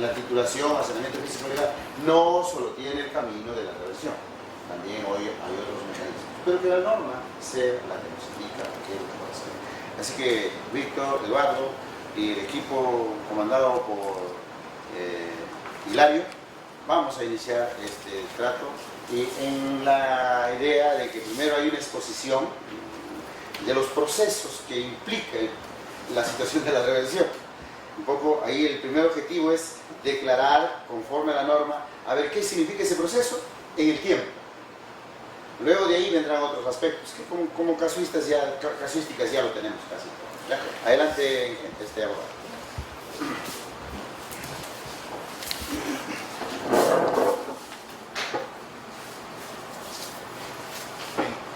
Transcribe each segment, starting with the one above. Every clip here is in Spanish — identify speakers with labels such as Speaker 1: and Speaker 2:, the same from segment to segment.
Speaker 1: la titulación a saneamiento físico legal no solo tiene el camino de la reversión, también hoy hay otros mecanismos, pero que la norma sea la que nos indica qué es lo que puede hacer. Así que Víctor, Eduardo y el equipo comandado por Hilario, vamos a iniciar este trato y en la idea de que primero hay una exposición de los procesos que implica la situación de la reversión. Un poco ahí el primer objetivo es declarar conforme a la norma a ver qué significa ese proceso en el tiempo. Luego de ahí vendrán otros aspectos que como casuísticas ya lo tenemos casi. ¿Ya? Adelante, abogado.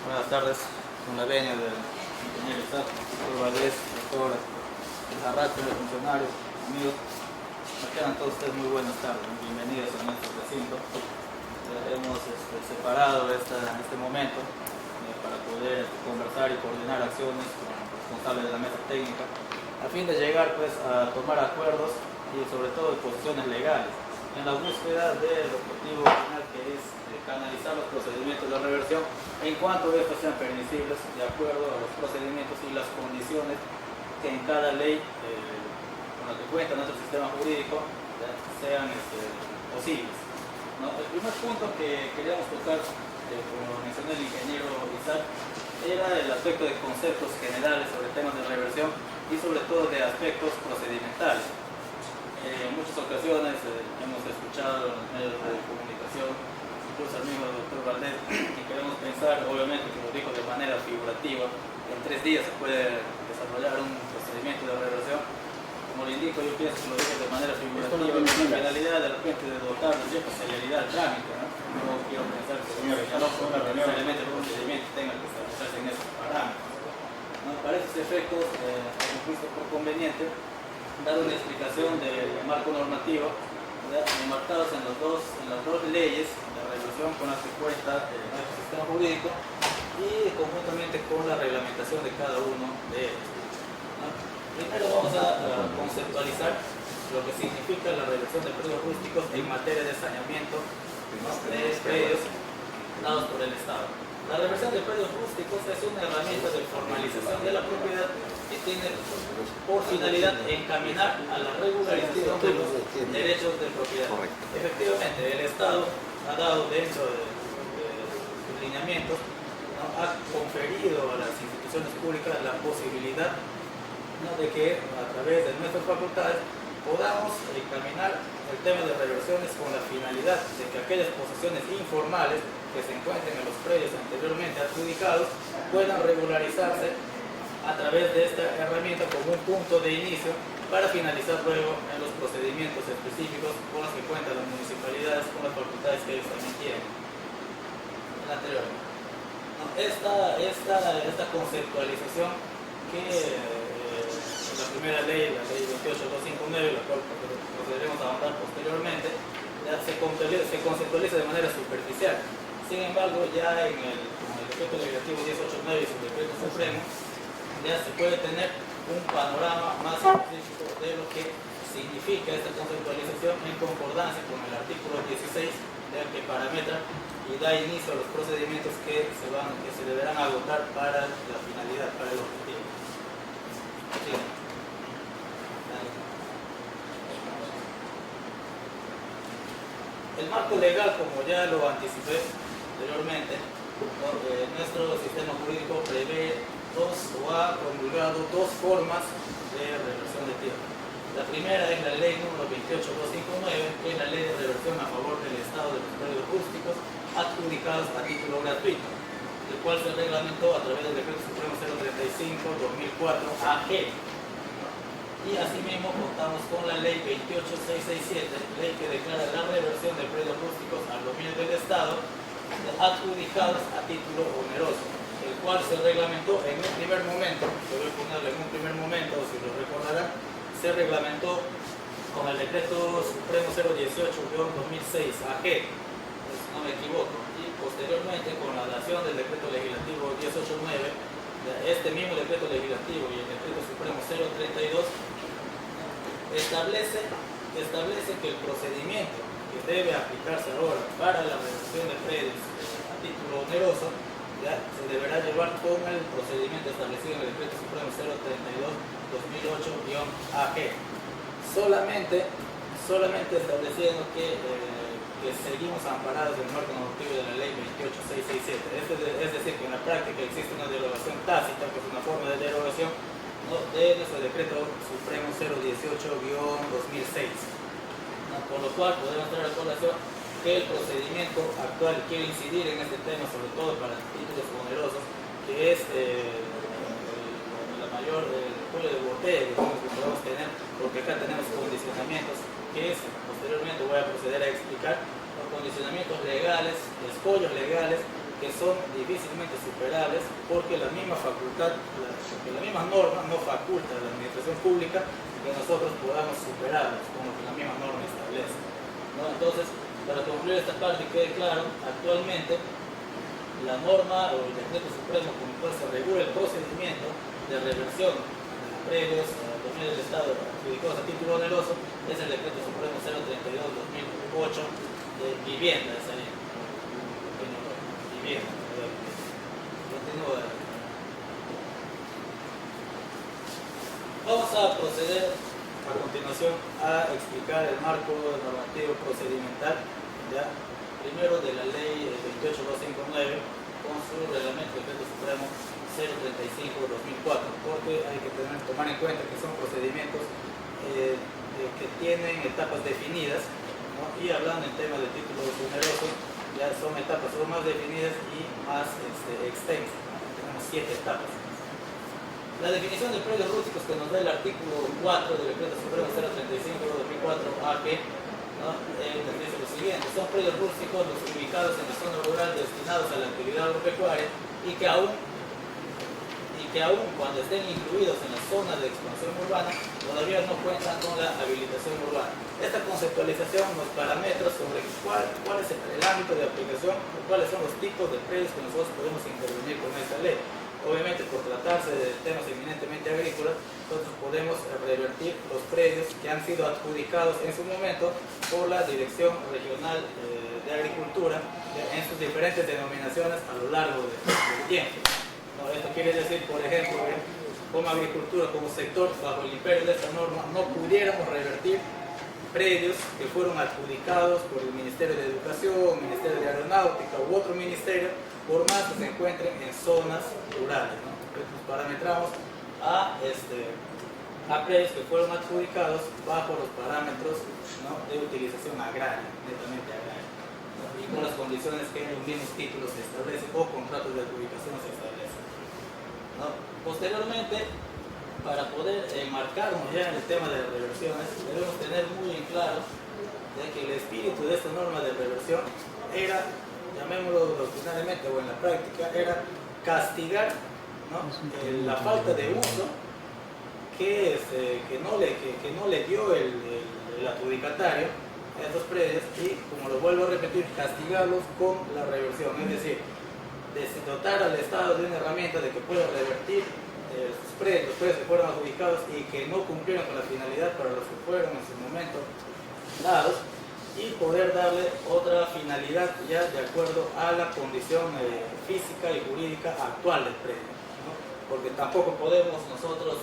Speaker 2: Buenas tardes, con la venia del ingeniero Isaac, doctor Valdés, doctor Arracho, los funcionarios, amigos. Me quedan todos ustedes muy buenas tardes, bienvenidos a nuestro recinto. Hemos separado este momento para poder conversar y coordinar acciones con el responsable de la mesa técnica a fin de llegar pues a tomar acuerdos y sobre todo posiciones legales en la búsqueda del objetivo final, que es canalizar los procedimientos de la reversión en cuanto estos sean permisibles de acuerdo a los procedimientos y las condiciones que en cada ley con la que cuenta nuestro sistema jurídico sean posibles, ¿no? El primer punto que queríamos tocar, como mencionó el ingeniero Isaac, era el aspecto de conceptos generales sobre temas de reversión y sobre todo de aspectos procedimentales. En muchas ocasiones hemos escuchado en los medios de comunicación, incluso al mismo doctor Valdés, y queremos pensar, obviamente, como dijo de manera figurativa, en 3 días se puede desarrollar un procedimiento de reversión. Como le indico, yo pienso que lo digo de manera figurativa, con la finalidad de repente de dotar de cierta celeridad al trámite, ¿no? No quiero pensar que necesariamente el procedimiento tenga que establecerse en esos parámetros, ¿no? Para esos efectos, hemos visto por conveniente dar una explicación del marco normativo, enmarcados en las dos leyes de reversión con las que cuenta nuestro sistema jurídico y conjuntamente con la reglamentación de cada uno de ellos, ¿no? Primero vamos a conceptualizar lo que significa la reversión de predios rústicos en materia de saneamiento, ¿no?, de predios dados por el Estado. La reversión de predios rústicos es una herramienta de formalización de la propiedad que tiene por finalidad encaminar a la regularización de los derechos de propiedad. Efectivamente, el Estado ha dado dentro de sus lineamientos, ¿no?, ha conferido a las instituciones públicas la posibilidad, ¿no?, de que a través de nuestras facultades podamos encaminar el tema de reversiones con la finalidad de que aquellas posesiones informales que se encuentren en los predios anteriormente adjudicados puedan regularizarse a través de esta herramienta como un punto de inicio para finalizar luego en los procedimientos específicos con los que cuentan las municipalidades, con las facultades que ellos también tienen. El anterior. Esta conceptualización que la primera ley, la ley 28259, la cual procederemos a ahondar posteriormente, ya se conceptualiza de manera superficial. Sin embargo, ya en el decreto legislativo 1089 y su decreto supremo, ya se puede tener un panorama más específico de lo que significa esta conceptualización en concordancia con el artículo 16, ya que parametra y da inicio a los procedimientos que se deberán agotar para la finalidad, para el objetivo. Sí. El marco legal, como ya lo anticipé anteriormente, nuestro sistema jurídico prevé o ha promulgado 2 formas de reversión de tierra. La primera es la ley número 28259, que es la ley de reversión a favor del Estado de los predios rústicos adjudicados a título gratuito, el cual se reglamentó a través del decreto supremo 035/2004 AG. Y asimismo contamos con la ley 28667, ley que declara la reversión de predios rústicos al dominio del Estado adjudicados a título oneroso, el cual se reglamentó en un primer momento, yo voy a ponerle en un primer momento, si lo recordarán, se reglamentó con el decreto supremo 018/2006 AG, pues no me equivoco, y posteriormente con la dación del decreto legislativo 1089, este mismo decreto legislativo y el decreto supremo 032 establece establece que el procedimiento que debe aplicarse ahora para la reducción de predios a título oneroso ya se deberá llevar con el procedimiento establecido en el Decreto Supremo 032-2008-AG, solamente estableciendo que seguimos amparados en el marco normativo de la Ley 28667. Es decir, que en la práctica existe una derogación tácita, que es una forma de derogación, ¿no?, de nuestro Decreto Supremo 018-2006, ¿no?, por lo cual podemos traer a colación que el procedimiento actual quiere incidir en este tema, sobre todo para títulos onerosos, que es la mayor cuello de botella que podemos tener, porque acá tenemos condicionamientos que posteriormente voy a proceder a explicar, los condicionamientos legales, escollos legales, que son difícilmente superables porque la misma facultad, porque la misma norma no faculta a la administración pública que nosotros podamos superarlos, como que la misma norma establece, ¿no? Entonces, para concluir esta parte y quede claro, actualmente la norma o el Decreto Supremo con el cual se regula el procedimiento de reversión de los predios a dominio del Estado adjudicados a título oneroso es el Decreto Supremo 032-2008 de vivienda, es ahí, vivienda. Continúa. Vamos a proceder a continuación a explicar el marco normativo procedimental, ¿ya? Primero de la ley 28259 con su reglamento Decreto Supremo 035-2004, porque hay que tomar en cuenta que son procedimientos que tienen etapas definidas, ¿no? Y hablando en tema de títulos onerosos, ya son etapas más definidas y más extensas, ¿no? Tenemos 7 etapas. La definición de predios rústicos que nos da el artículo 4 del Decreto Supremo 035-2004-AG, ¿no?, dice lo siguiente: son predios rústicos los ubicados en la zona rural destinados a la actividad agropecuaria y que aún cuando estén incluidos en la zona de expansión urbana todavía no cuentan con la habilitación urbana. Esta conceptualización nos parámetros sobre cuál es el ámbito de aplicación, cuáles son los tipos de predios que nosotros podemos intervenir con esta ley. Obviamente, por tratarse de temas eminentemente agrícolas, nosotros podemos revertir los predios que han sido adjudicados en su momento por la Dirección Regional de Agricultura en sus diferentes denominaciones a lo largo del tiempo. ¿No? Esto quiere decir, por ejemplo, que como agricultura, como sector, bajo el imperio de esta norma, no pudiéramos revertir predios que fueron adjudicados por el Ministerio de Educación, Ministerio de Aeronáutica u otro ministerio, por más que se encuentren en zonas rurales, ¿no? Entonces nos parametramos a predios que fueron adjudicados bajo los parámetros, ¿no?, de utilización agraria, netamente agraria, ¿no?, y con las condiciones que en los mismos títulos se establecen o contratos de adjudicación se establecen, ¿no? Posteriormente, para poder enmarcarnos ya en el tema de reversiones, debemos tener muy en claro de que el espíritu de esta norma de reversión era, llamémoslo doctrinariamente o en la práctica, era castigar, ¿no?, la falta de uso que no le dio el adjudicatario a estos predios, y, como lo vuelvo a repetir, castigarlos con la reversión, es decir, dotar al Estado de una herramienta de que pueda revertir los predios que fueron adjudicados y que no cumplieron con la finalidad para los que fueron en su momento dados, y poder darle otra finalidad ya de acuerdo a la condición física y jurídica actual del predio, ¿no? Porque tampoco podemos nosotros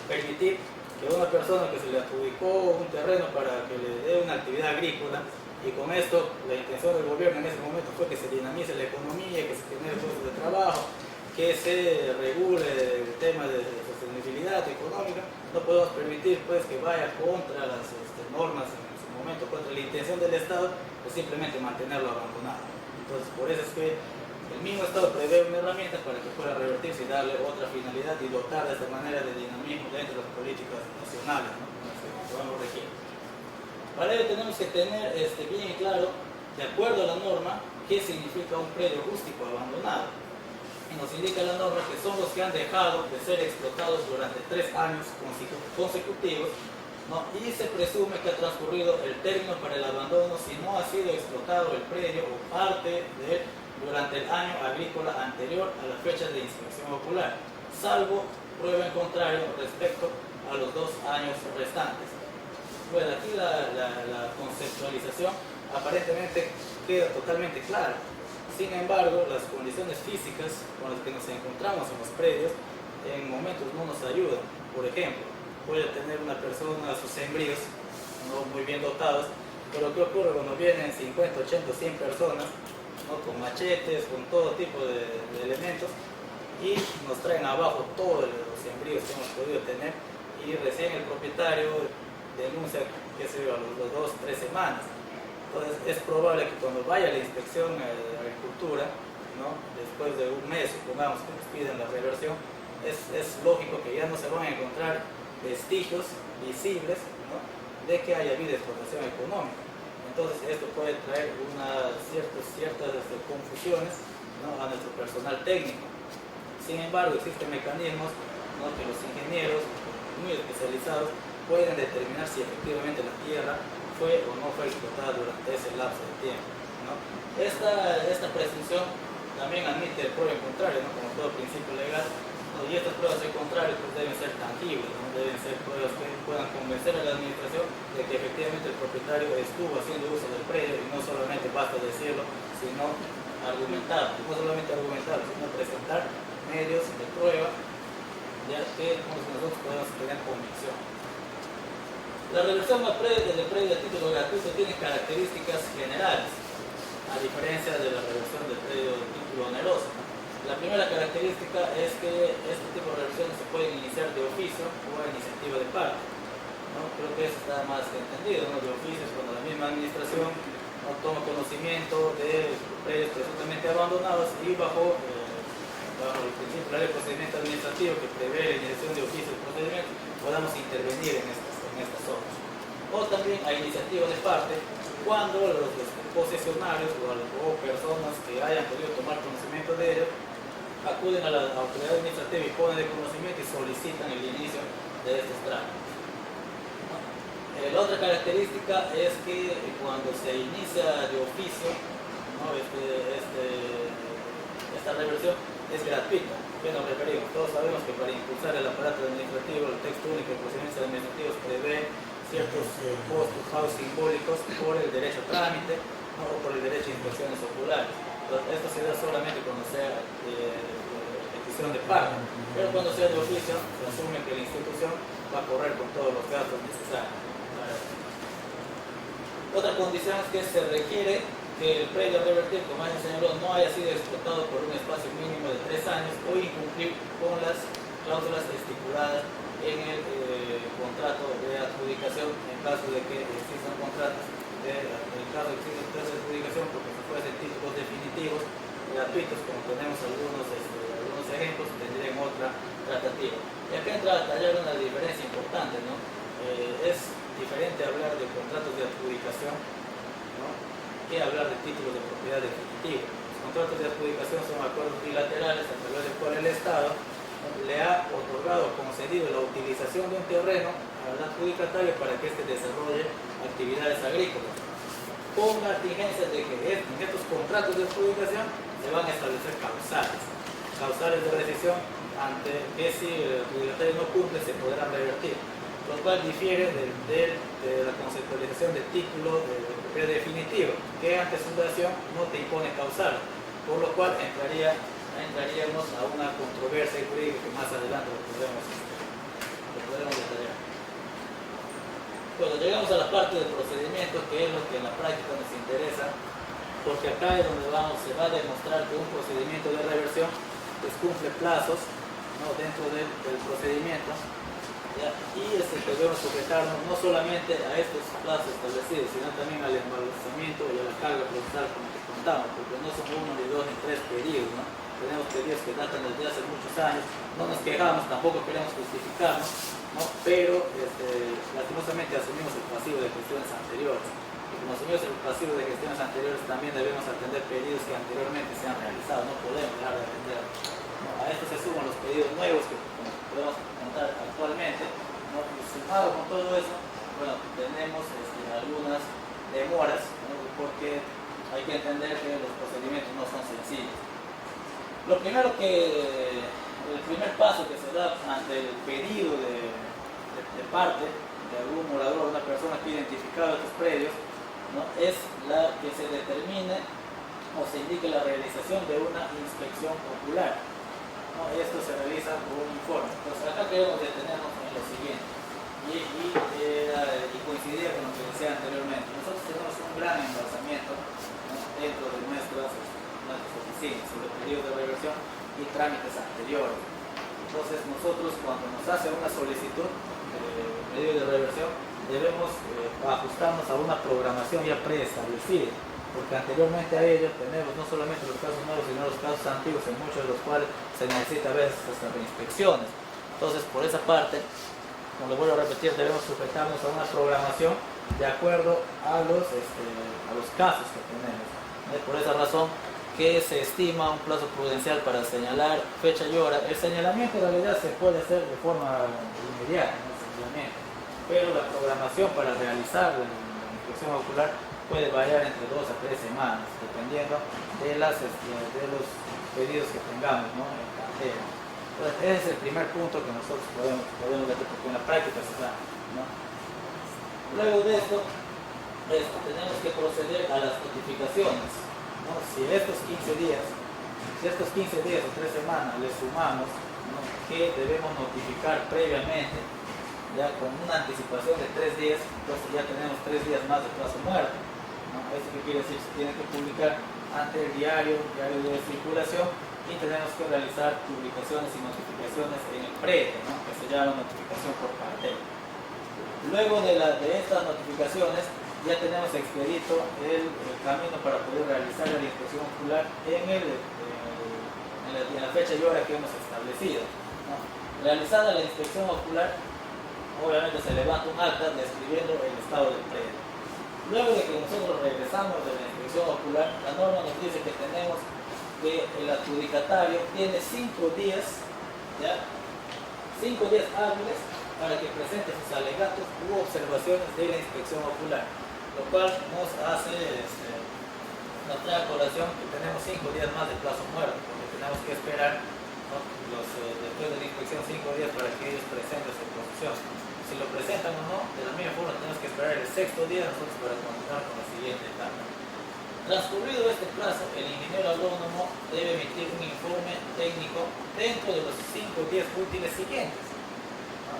Speaker 2: permitir que una persona que se le adjudicó un terreno para que le dé una actividad agrícola, y con esto la intención del gobierno en ese momento fue que se dinamice la economía, que se genere puestos de trabajo, que se regule el tema de sostenibilidad económica, no podemos permitir pues que vaya contra las normas en su momento, contra la intención del Estado, pues simplemente mantenerlo abandonado. Entonces, por eso es que el mismo Estado prevé una herramienta para que pueda revertirse y darle otra finalidad y dotar de esta manera de dinamismo dentro de las políticas nacionales, ¿no?, que podemos regir. Para ello tenemos que tener bien claro, de acuerdo a la norma, qué significa un predio rústico abandonado. Y nos indica la norma que son los que han dejado de ser explotados durante 3 años consecutivos, ¿no?, y se presume que ha transcurrido el término para el abandono si no ha sido explotado el predio o parte de él durante el año agrícola anterior a la fecha de inspección ocular, salvo prueba en contrario respecto a los 2 años restantes. Bueno, aquí la conceptualización aparentemente queda totalmente clara. Sin embargo, las condiciones físicas con las que nos encontramos en los predios en momentos no nos ayudan. Por ejemplo, puede tener una persona sus sembríos no muy bien dotados, pero ¿qué ocurre cuando vienen 50, 80, 100 personas, ¿no? Con machetes, con todo tipo de elementos, y nos traen abajo todos los sembríos que hemos podido tener, y recién el propietario denuncia, qué sé yo, a los 2, 3 semanas? Entonces es probable que cuando vaya la inspección de agricultura, ¿no? Después de un mes, supongamos que nos piden la reversión, es lógico que ya no se van a encontrar vestigios visibles, ¿no? De que haya habido explotación económica. Entonces esto puede traer ciertas confusiones, ¿no? A nuestro personal técnico. Sin embargo, existen mecanismos, ¿no? Que los ingenieros muy especializados pueden determinar si efectivamente la tierra fue o no fue explotada durante ese lapso de tiempo, ¿no? Esta presunción también admite el prueba en contrario, ¿no? Como todo principio legal, ¿no? Y estas pruebas en contrario pues deben ser tangibles, ¿no? Deben ser pruebas que puedan convencer a la administración de que efectivamente el propietario estuvo haciendo uso del predio, y no solamente basta decirlo, sino argumentar, no solamente argumentar, sino presentar medios de prueba, ya que nosotros podemos tener convicción. La reversión del predio de título gratuito tiene características generales, a diferencia de la reversión del predio de título oneroso. La primera característica es que este tipo de reversiones se pueden iniciar de oficio o a iniciativa de parte, ¿no? Creo que eso está más que entendido, ¿no? De oficio es cuando la misma administración, ¿no? Toma conocimiento de predios presuntamente abandonados y bajo el principio de la ley de procedimiento administrativo que prevé la iniciación de oficio del procedimiento, podamos intervenir en estas obras. O también a iniciativa de parte, cuando los posesionarios o personas que hayan podido tomar conocimiento de ello acuden a la autoridad administrativa y ponen de conocimiento y solicitan el inicio de estos trámites. La otra característica es que cuando se inicia de oficio, ¿no? Esta reversión es gratuita. ¿A qué nos referimos? Todos sabemos que para impulsar el aparato administrativo, el texto único de procedimientos administrativos prevé ciertos costos simbólicos por el derecho a trámite, ¿no? O por el derecho a inspecciones oculares. Entonces, esto se da solamente cuando sea petición de parte, pero cuando sea de oficio se asume que la institución va a correr con todos los gastos necesarios. Otra condición es que se requiere que el predio a revertir, como ya señaló, no haya sido explotado por un espacio mínimo de 3 años o incumplir con las cláusulas estipuladas en el contrato de adjudicación en caso de que existan contratos en caso de que exista contratos de adjudicación, porque si fuesen títulos definitivos gratuitos, como tenemos algunos ejemplos, tendrían otra tratativa. Y acá entra a tallar una diferencia importante, ¿no? Es diferente hablar de contratos de adjudicación, ¿no? Que hablar de títulos de propiedad definitiva. Los contratos de adjudicación son acuerdos bilaterales a través del cual el Estado le ha otorgado o concedido la utilización de un terreno al adjudicatario para que éste desarrolle actividades agrícolas, con la exigencia de que en estos contratos de adjudicación se van a establecer causales de rescisión ante que si el adjudicatario no cumple se podrán revertir, lo cual difiere de la conceptualización del título de propiedad definitiva, que ante su dación no te impone causal, por lo cual entraríamos a una controversia jurídica que más adelante lo podremos detallar. Bueno, llegamos a la parte del procedimiento, que es lo que en la práctica nos interesa, porque acá es donde se va a demostrar que un procedimiento de reversión pues cumple plazos, ¿no? Dentro del procedimiento, ¿ya? Y debemos sujetarnos no solamente a estos plazos establecidos, sino también al embalsamiento y a la carga procesal con la que contamos, porque no son 1, ni 2, ni 3 pedidos, ¿no? Tenemos pedidos que datan desde hace muchos años, no nos quejamos, tampoco queremos justificarnos, ¿no? Pero lastimosamente asumimos el pasivo de gestiones anteriores. Y como asumimos el pasivo de gestiones anteriores, también debemos atender pedidos que anteriormente se han realizado, no podemos dejar de atender, ¿no? A esto se suman los pedidos nuevos que podemos contar actualmente, ¿no? Y sumado con todo eso, bueno, tenemos algunas demoras, ¿no? Porque hay que entender que los procedimientos no son sencillos. El primer paso que se da ante el pedido de parte de algún morador, una persona que ha identificado estos predios, ¿no? Es la que se determine o se indique la realización de una inspección ocular, ¿no? Esto se realiza por un informe. Entonces acá queremos detenernos en lo siguiente y coincidir con lo que decía anteriormente. Nosotros tenemos un gran embalsamiento, ¿no? Dentro de nuestras oficinas sobre periodos de reversión y trámites anteriores. Entonces nosotros cuando nos hace una solicitud de pedido de reversión debemos ajustarnos a una programación ya preestablecida, porque anteriormente a ello tenemos no solamente los casos nuevos sino los casos antiguos, en muchos de los cuales se necesita a veces hasta reinspecciones. Entonces por esa parte, como lo vuelvo a repetir, debemos sujetarnos a una programación de acuerdo a los casos que tenemos. Por esa razón que se estima un plazo prudencial para señalar fecha y hora. El señalamiento en realidad se puede hacer de forma inmediata, ¿no? El señalamiento, pero la programación para realizar la inspección ocular puede variar entre 2 a 3 semanas, dependiendo de los pedidos que tengamos, ¿no? En cartera. Entonces, ese es el primer punto que nosotros podemos ver, porque en la práctica se da, ¿no? Luego de esto, tenemos que proceder a las notificaciones, ¿no? Si estos 15 días o 3 semanas le sumamos, ¿no? Que debemos notificar previamente, ya con una anticipación de 3 días, entonces ya tenemos 3 días más de plazo muerto, ¿no? ¿Esto qué quiere decir? Se tiene que publicar ante el diario de circulación, y tenemos que realizar publicaciones y notificaciones en el predio, ¿no? Que se llama notificación por cartel. Luego de estas notificaciones ya tenemos expedito el camino para poder realizar la inspección ocular en la fecha y hora que hemos establecido, ¿no? Realizada la inspección ocular, obviamente se levanta un acta describiendo el estado del predio. Luego de que nosotros regresamos de la inspección ocular, la norma nos dice que tenemos que el adjudicatario tiene 5 días, ¿ya? 5 días hábiles para que presente sus alegatos u observaciones de la inspección ocular, lo cual nos trae a colación que tenemos 5 días más de plazo muerto, porque tenemos que esperar, ¿no? Después de la inspección 5 días para que ellos presenten su exposición. Si lo presentan o no, de la misma forma tenemos que esperar el 6º día nosotros para continuar con la siguiente etapa. Transcurrido este plazo, el ingeniero agrónomo debe emitir un informe técnico dentro de los 5 días útiles siguientes.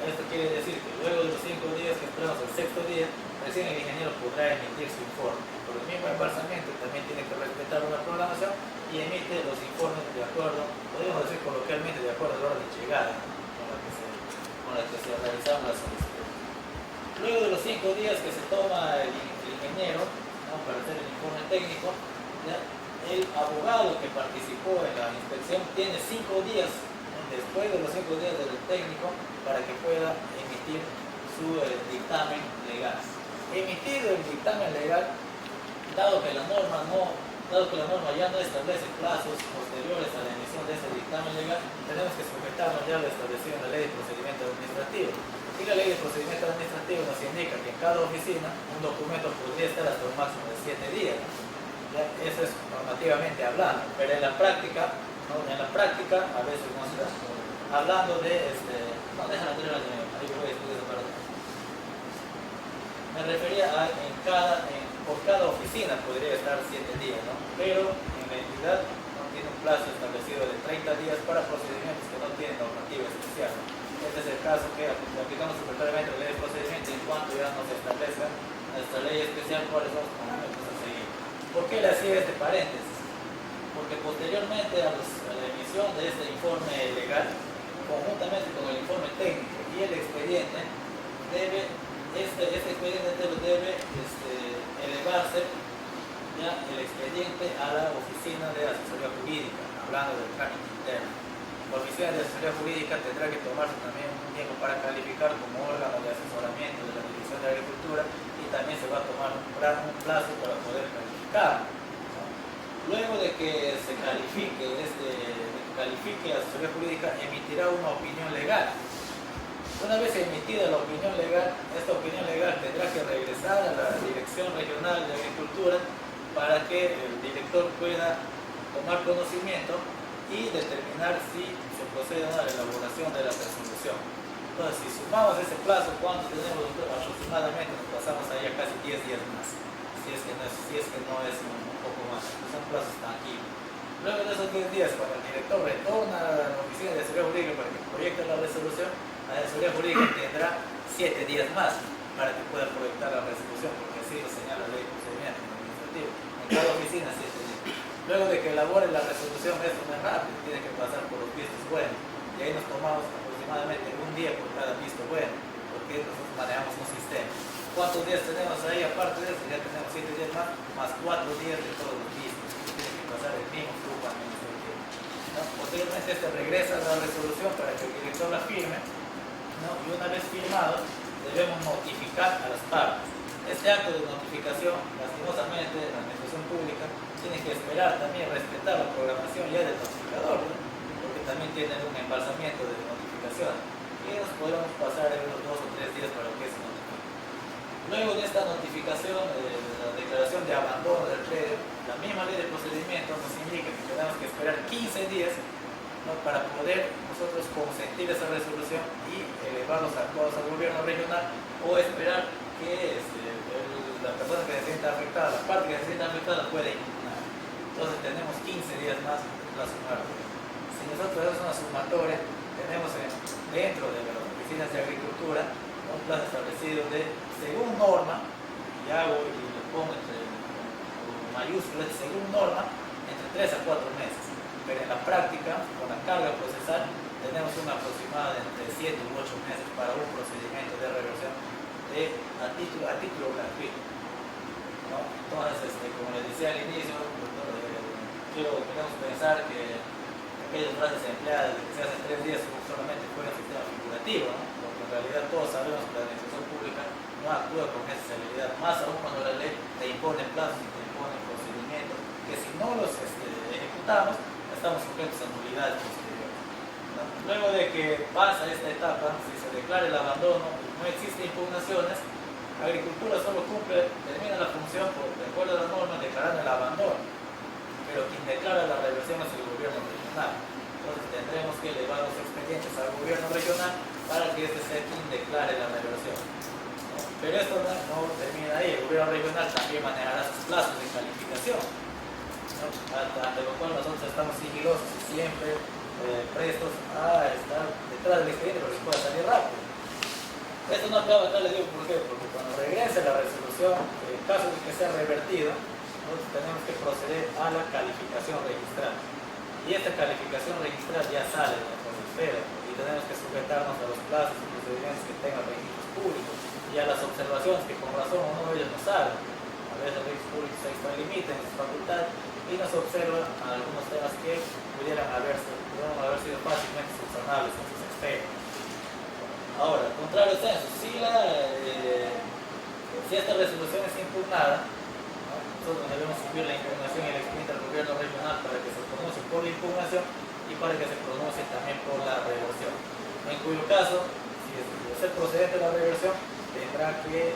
Speaker 2: Esto quiere decir que luego de los 5 días que esperamos el 6º día, recién el ingeniero podrá emitir su informe. Por el mismo embalsamiento también tiene que respetar una programación y emite los informes de acuerdo, podríamos decir coloquialmente, de acuerdo al orden de llegada, con la que se realizaron las solicitudes. Luego de los 5 días que se toma el ingeniero, ¿no? Para hacer el informe técnico, ¿ya? El abogado que participó en la inspección tiene 5 días, ¿no? Después de los 5 días del técnico, para que pueda emitir su dictamen legal. Emitido el dictamen legal, dado que la norma ya no establece plazos posteriores a la emisión de ese dictamen legal, tenemos que sujetarnos ya a lo establecido en la Ley de Procedimiento Administrativo. Y la Ley de Procedimiento Administrativo nos indica que en cada oficina un documento podría estar hasta un máximo de 7 días. ¿Ya? Eso es normativamente hablando, pero en la práctica, ¿no? A veces no se da. Hablando de me refería a por cada oficina podría estar 7 días, ¿no? Pero en la entidad no tiene un plazo establecido de 30 días para procedimientos que no tienen normativa especial. Este es el caso que aplicamos supletoriamente la ley de procedimiento en cuanto ya nos establezca nuestra ley especial cuáles son los procedimientos a seguir. ¿Por qué le hacía este paréntesis? Porque posteriormente a la emisión de este informe legal, conjuntamente con el informe técnico y el expediente, este expediente debe elevarse ya el expediente a la oficina de asesoría jurídica, hablando del trámite interno. La oficina de asesoría jurídica tendrá que tomarse también un tiempo para calificar como órgano de asesoramiento de la División de Agricultura, y también se va a tomar un plazo para poder calificar. Luego de que se califique la asesoría jurídica, emitirá una opinión legal. Una vez emitida la opinión legal, esta opinión legal tendrá que regresar a la Dirección Regional de Agricultura para que el director pueda tomar conocimiento y determinar si se procede a la elaboración de la resolución. Entonces, si sumamos ese plazo, ¿cuánto tenemos aproximadamente? Nos pasamos ahí a casi 10 días más, si es que no es un poco más. Son plazos tangibles. Luego de esos 10 días, cuando el director retorna a la oficina de asesoría jurídica para que proyecte la resolución, la asesoría jurídica tendrá 7 días más para que pueda proyectar la resolución, porque así lo señala la ley de procedimiento administrativo. En cada oficina 7 días. Luego de que elabore la resolución, esto no es rápido, tiene que pasar por los vistos buenos. Y ahí nos tomamos aproximadamente un día por cada visto bueno, porque nosotros manejamos un sistema. ¿Cuántos días tenemos ahí? Aparte de eso, ya tenemos 7 días más 4 días de todos los vistos. Tiene que pasar el mismo flujo administrativo, ¿no? Posteriormente, este regresa a la resolución para que el director la firme, ¿no? Y una vez firmado, debemos notificar a las partes. Este acto de notificación, lastimosamente, la administración pública tiene que esperar también respetar la programación ya del notificador, ¿no? Porque también tienen un embalsamiento de notificación y nos podemos pasar en unos 2 o 3 días para que se notifique. Luego de esta notificación, la declaración de abandono del predio, la misma ley de procedimiento nos indica que tenemos que esperar 15 días, ¿no? Para poder nosotros consentir esa resolución y elevar los actuados al gobierno regional, o esperar que la persona que se sienta afectada, la parte que se sienta afectada, pueda impugnar. Entonces tenemos 15 días más para sumarlo. Si nosotros hacemos una sumatoria, tenemos dentro de las oficinas de agricultura un plazo establecido de, según norma, y hago y lo pongo entre mayúsculas, según norma, entre 3 a 4 meses. Pero en la práctica, con la carga procesal, tenemos una aproximada de entre 7 u 8 meses para un procedimiento de reversión a título gratuito, ¿no? Entonces, como les decía al inicio, queremos pensar que aquellas frases empleadas de que se hacen 3 días solamente fuera un sistema figurativo, ¿no? Porque en realidad todos sabemos que la administración pública no actúa con esa celeridad, más aún cuando la ley te impone plazos y te impone procedimientos que si no los ejecutamos, estamos sujetos a nulidades posteriores, ¿no? Luego de que pasa esta etapa, si se declara el abandono, no existen impugnaciones, Agricultura solo termina la función de acuerdo a la norma declarando el abandono, pero quien declara la reversión es el gobierno regional. Entonces tendremos que elevar los expedientes al gobierno regional para que este sea quien declare la reversión, ¿no? Pero esto no termina ahí, el gobierno regional también manejará sus plazos de calificación, ¿no? Ante lo cual nosotros estamos sigilosos y siempre prestos a estar detrás del expediente porque pueda salir rápido. Esto no acaba acá, les digo por qué, porque cuando regrese la resolución, en caso de que sea revertido, nosotros tenemos que proceder a la calificación registral. Y esta calificación registral ya sale de nuestra esfera y tenemos que sujetarnos a los plazos y procedimientos que tengan registros públicos y a las observaciones que con razón uno de ellos no sabe. A veces los registros públicos se extralimitan en sus facultades y nos observan algunos temas que pudieran haber sido fácilmente subsanables en sus esferas. Ahora, contrario censo, si esta resolución es impugnada, ¿no? Nosotros debemos subir la impugnación y el expediente al gobierno regional para que se pronuncie por la impugnación y para que se pronuncie también por la reversión. En cuyo caso, si es el procedente de la reversión, tendrá que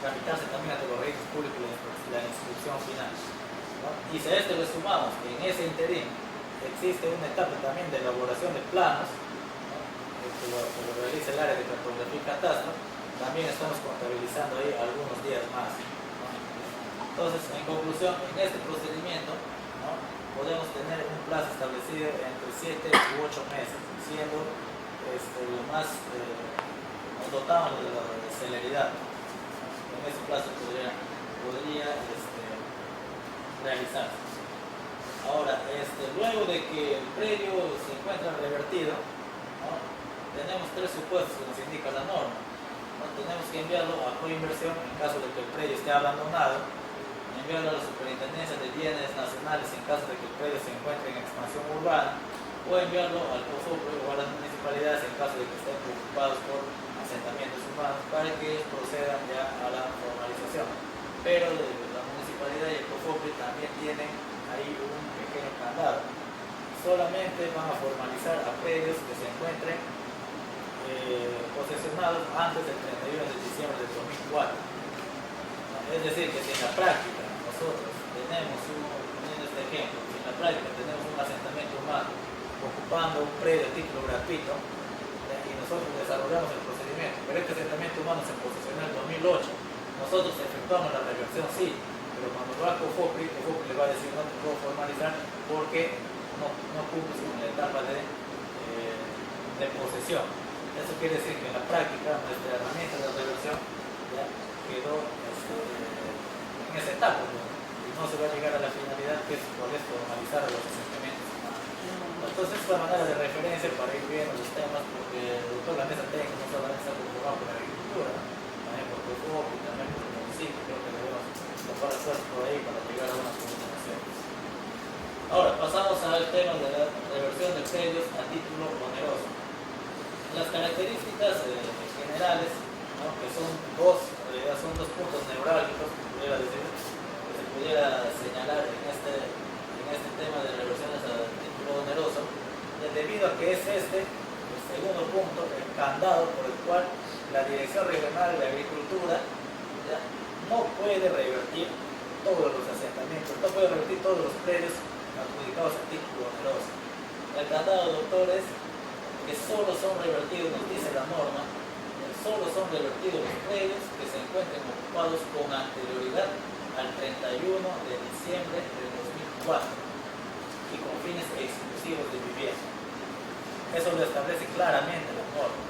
Speaker 2: tramitarse también ante los registros públicos la inscripción final, ¿no? Y si a esto le sumamos que en ese interín existe una etapa también de elaboración de planos, que lo realiza el área de cartografía y catastro, también estamos contabilizando ahí algunos días más, ¿no? Entonces, en conclusión, en este procedimiento, ¿no? Podemos tener un plazo establecido entre 7 u 8 meses, siendo lo más, nos dotamos de la celeridad, ¿no? En ese plazo podría realizarse. Ahora, luego de que el predio se encuentra revertido, ¿no? Tenemos 3 supuestos que nos indica la norma, ¿no? Tenemos que enviarlo a coinversión en caso de que el predio esté abandonado, enviarlo a la Superintendencia de Bienes Nacionales en caso de que el predio se encuentre en expansión urbana, o enviarlo al COFOPRE o a las municipalidades en caso de que estén preocupados por asentamientos humanos para que procedan ya a la formalización. Pero la municipalidad y el COFOPRE también tienen ahí un pequeño candado. Solamente van a formalizar a predios que se encuentren posesionados antes del 31 de diciembre de 2004. Es decir, que si en la práctica nosotros tenemos poniendo este ejemplo, si en la práctica tenemos un asentamiento humano ocupando un predio a título gratuito, y nosotros desarrollamos el procedimiento, pero este asentamiento humano se posesionó en el 2008, nosotros efectuamos la reversión, sí, pero cuando va a COFOPRI, COFOPRI le va a decir no te puedo formalizar porque no cumples con la etapa de posesión. Eso quiere decir que en la práctica nuestra herramienta de reversión ya quedó en esa etapa, ¿no? Y no se va a llegar a la finalidad que es poder formalizar los asentamientos humanos. Entonces es una manera de referencia para ir viendo los temas, porque el doctor la mesa técnica no solamente está preocupado por la agricultura, ¿no? También por COFOPRI y también por el municipio. Creo que debemos tomar esfuerzos por ahí para llegar a una comunicación. Ahora pasamos al tema de la reversión de predios a título oneroso. Las características generales, ¿no? Que son dos puntos neurálgicos, que se pudiera señalar en este tema de reversiones a título oneroso, debido a que es el segundo punto, el candado por el cual la Dirección Regional de Agricultura ya no puede revertir todos los asentamientos, no puede revertir todos los predios adjudicados a título oneroso. El candado, doctores, que solo son revertidos, nos dice la norma, solo son revertidos los predios que se encuentren ocupados con anterioridad al 31 de diciembre del 2004 y con fines exclusivos de vivienda. Eso lo establece claramente la norma,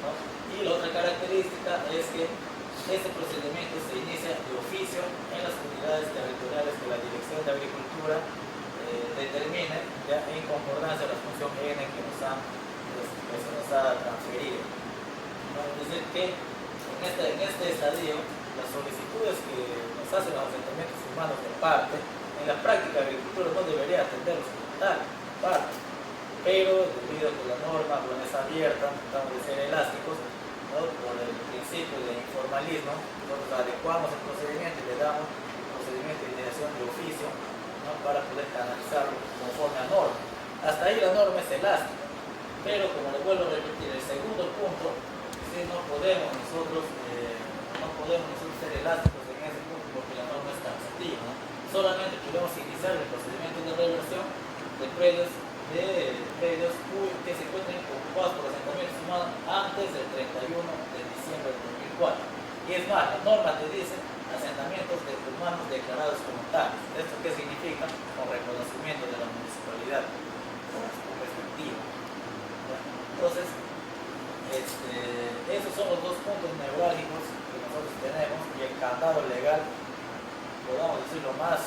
Speaker 2: ¿no? Y la otra característica es que este procedimiento se inicia de oficio en las unidades territoriales que la Dirección de Agricultura determine ya en concordancia a la función N que se nos ha transferido. ¿No? Es decir, que en este estadio, las solicitudes que nos hacen los asentamientos humanos de parte, en la práctica la agricultura no debería atenderlos como tal, parte. Pero debido a que la norma es abierta, tratamos de ser elásticos, ¿no? Por el principio de informalismo, nosotros adecuamos el procedimiento y le damos el procedimiento de iniciación de oficio, ¿no? Para poder canalizarlo conforme a norma. Hasta ahí la norma es elástica. Pero como le vuelvo a repetir, el segundo punto, ¿sí? no podemos nosotros ser elásticos en ese punto porque la norma es taxativa, ¿no? Solamente podemos iniciar el procedimiento de reversión de predios que se encuentren ocupados por asentamientos humanos antes del 31 de diciembre de 2004. Y es más, la norma te dice asentamientos de humanos declarados como tales. ¿Esto qué significa? Con reconocimiento de la municipalidad respectiva. Entonces, esos son los dos puntos neurálgicos que nosotros tenemos y el candado legal, podamos decirlo más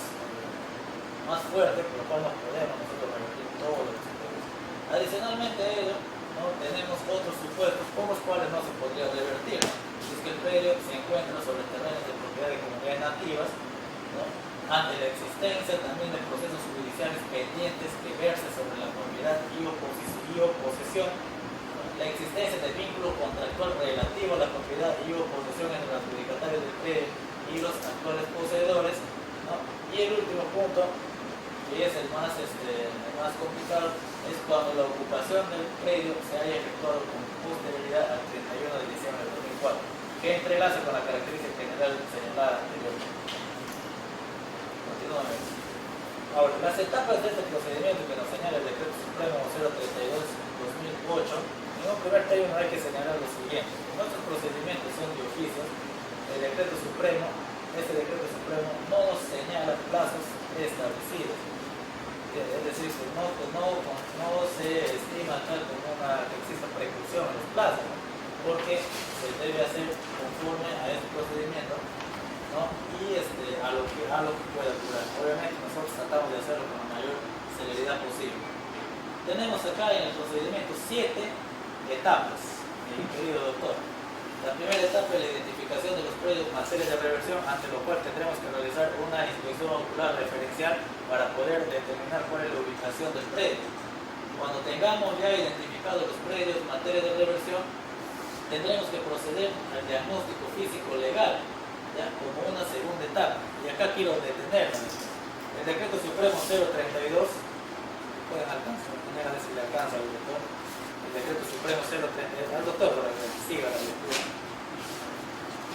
Speaker 2: fuerte, por lo cual no podemos nosotros revertir todos los supuestos. Adicionalmente a ello, ¿no? Tenemos otros supuestos por los cuales no se podría revertir. Es que el predio se encuentra sobre terrenos de propiedad de comunidades nativas, ¿no? Ante la existencia también de procesos judiciales pendientes que versen sobre la propiedad y o posesión, la existencia de vínculo contractual relativo a la propiedad y o posesión entre los adjudicatarios del predio y los actuales poseedores, ¿no? Y el último punto, que es el más complicado, es cuando la ocupación del predio se haya efectuado con posterioridad al 31 de diciembre de 2004, que entrelaza con la característica general señalada anteriormente. Continuamos. Ahora, las etapas de este procedimiento que nos señala el Decreto Supremo 032-2008, en un primer término hay que señalar lo siguiente: nuestros procedimientos son de oficio. El Decreto Supremo, este Decreto Supremo no nos señala plazos establecidos. Es decir, que no se estima tal como que exista preclusión en los plazos, ¿no? Porque se debe hacer conforme a este procedimiento, ¿no? Y a lo que pueda durar. Obviamente nosotros tratamos de hacerlo con la mayor celeridad posible. Tenemos acá en el procedimiento 7 etapas, mi querido doctor. La primera etapa es la identificación de los predios materia de reversión, ante lo cual tendremos que realizar una inspección ocular referencial para poder determinar cuál es la ubicación del predio. Cuando tengamos ya identificados los predios materia de reversión, tendremos que proceder al diagnóstico físico legal, ya como una segunda etapa. Y acá quiero detenerme. El Decreto Supremo 032, pueden alcanzar, a ver si le alcanza al doctor. El Decreto Supremo 032, al doctor para que siga la lectura.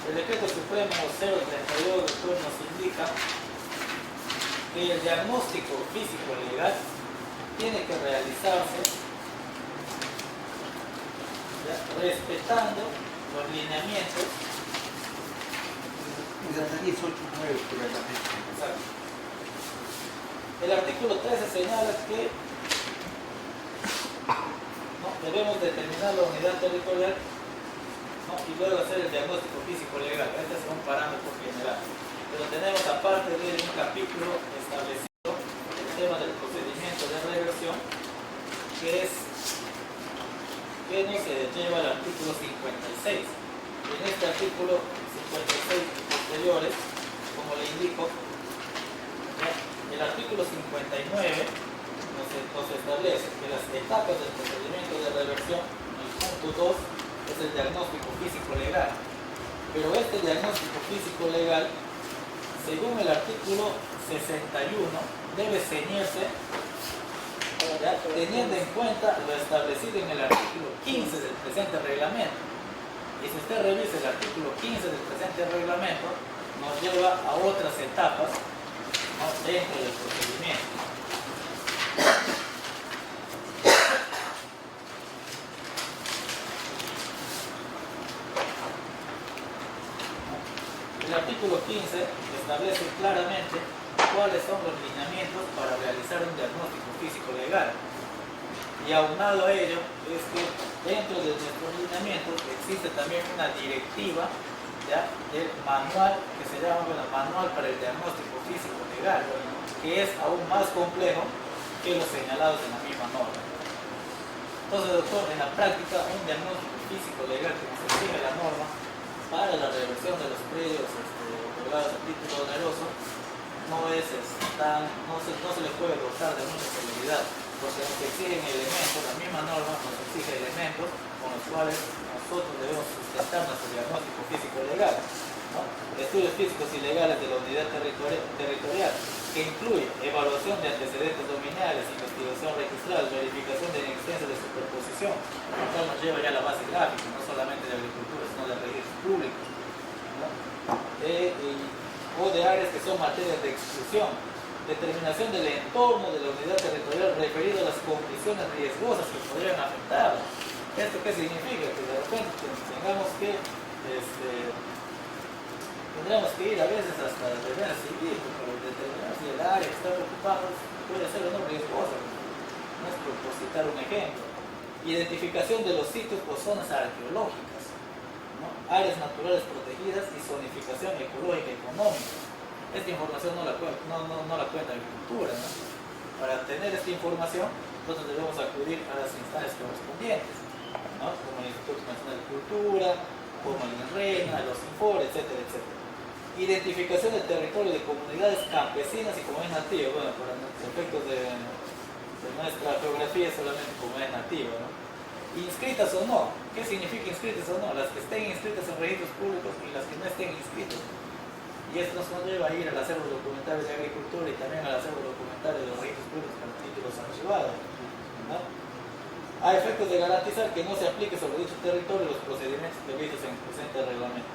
Speaker 2: El Decreto Supremo 032, doctor, nos indica que el diagnóstico físico legal tiene que realizarse, ¿ya? ¿ya? Respetando los lineamientos. Exacto. El artículo 13 señala que ¿no? debemos determinar la unidad territorial, ¿no? y luego hacer el diagnóstico físico legal. Este es un parámetro general. Pero tenemos aparte de un capítulo establecido el tema del procedimiento de reversión, que nos lleva al artículo 56. Y en este artículo 56 y posteriores, como le indico, ¿ya? El artículo 59 nos establece que las etapas del procedimiento de reversión, el punto 2, es el diagnóstico físico legal. Pero este diagnóstico físico legal, según el artículo 61, debe ceñirse, ¿ya? teniendo en cuenta lo establecido en el artículo 15 del presente reglamento. Y si usted revisa el artículo 15 del presente reglamento, nos lleva a otras etapas, ¿no? dentro del procedimiento. El artículo 15 establece claramente cuáles son los lineamientos para realizar un diagnóstico físico legal. Y aunado a ello, es que dentro de nuestros lineamientos existe también una directiva, ¿ya? del manual que se llama Manual para el Diagnóstico Físico Legal, que es aún más complejo que los señalados en la misma norma. Entonces, doctor, en la práctica, un diagnóstico físico legal que nos exige la norma para la reversión de los predios otorgados a título oneroso no se le puede dotar de mucha celeridad, porque nos exigen elementos, la misma norma nos exige elementos con los cuales nosotros debemos sustentar nuestro diagnóstico físico legal, ¿no? Estudios físicos y legales de la unidad territorial, que incluye evaluación de antecedentes dominales, investigación registral, verificación de inexistencia de superposición, lo cual nos lleva ya a la base gráfica, no solamente de agricultura, sino de registros públicos, ¿no? O de áreas que son materias de exclusión, determinación del entorno de la unidad territorial referido a las condiciones riesgosas que podrían afectarla. ¿Esto qué significa? Que de repente tendríamos que ir a veces hasta la defensa civil para determinar si el área que está preocupada puede ser o no riesgosa. No es por citar un ejemplo. Identificación de los sitios o zonas arqueológicas, ¿no? Áreas naturales protegidas y zonificación ecológica y económica. Esta información no la cuenta Agricultura, ¿no? Para tener esta información, entonces debemos acudir a las instancias correspondientes, ¿no? Como el Instituto Nacional de Cultura, como el INRENA, los INFOR, etcétera, etcétera. Identificación del territorio de comunidades campesinas y comunidades nativas. Bueno, para los efectos de nuestra geografía solamente comunidades nativas, ¿no? Inscritas o no. ¿Qué significa inscritas o no? Las que estén inscritas en registros públicos y las que no estén inscritas. Y esto nos lleva a ir al acervo documentario de agricultura y también al acervo documentario de los registros públicos para títulos archivados, ¿no? A efectos de garantizar que no se aplique sobre dicho territorio los procedimientos previstos en el presente reglamento.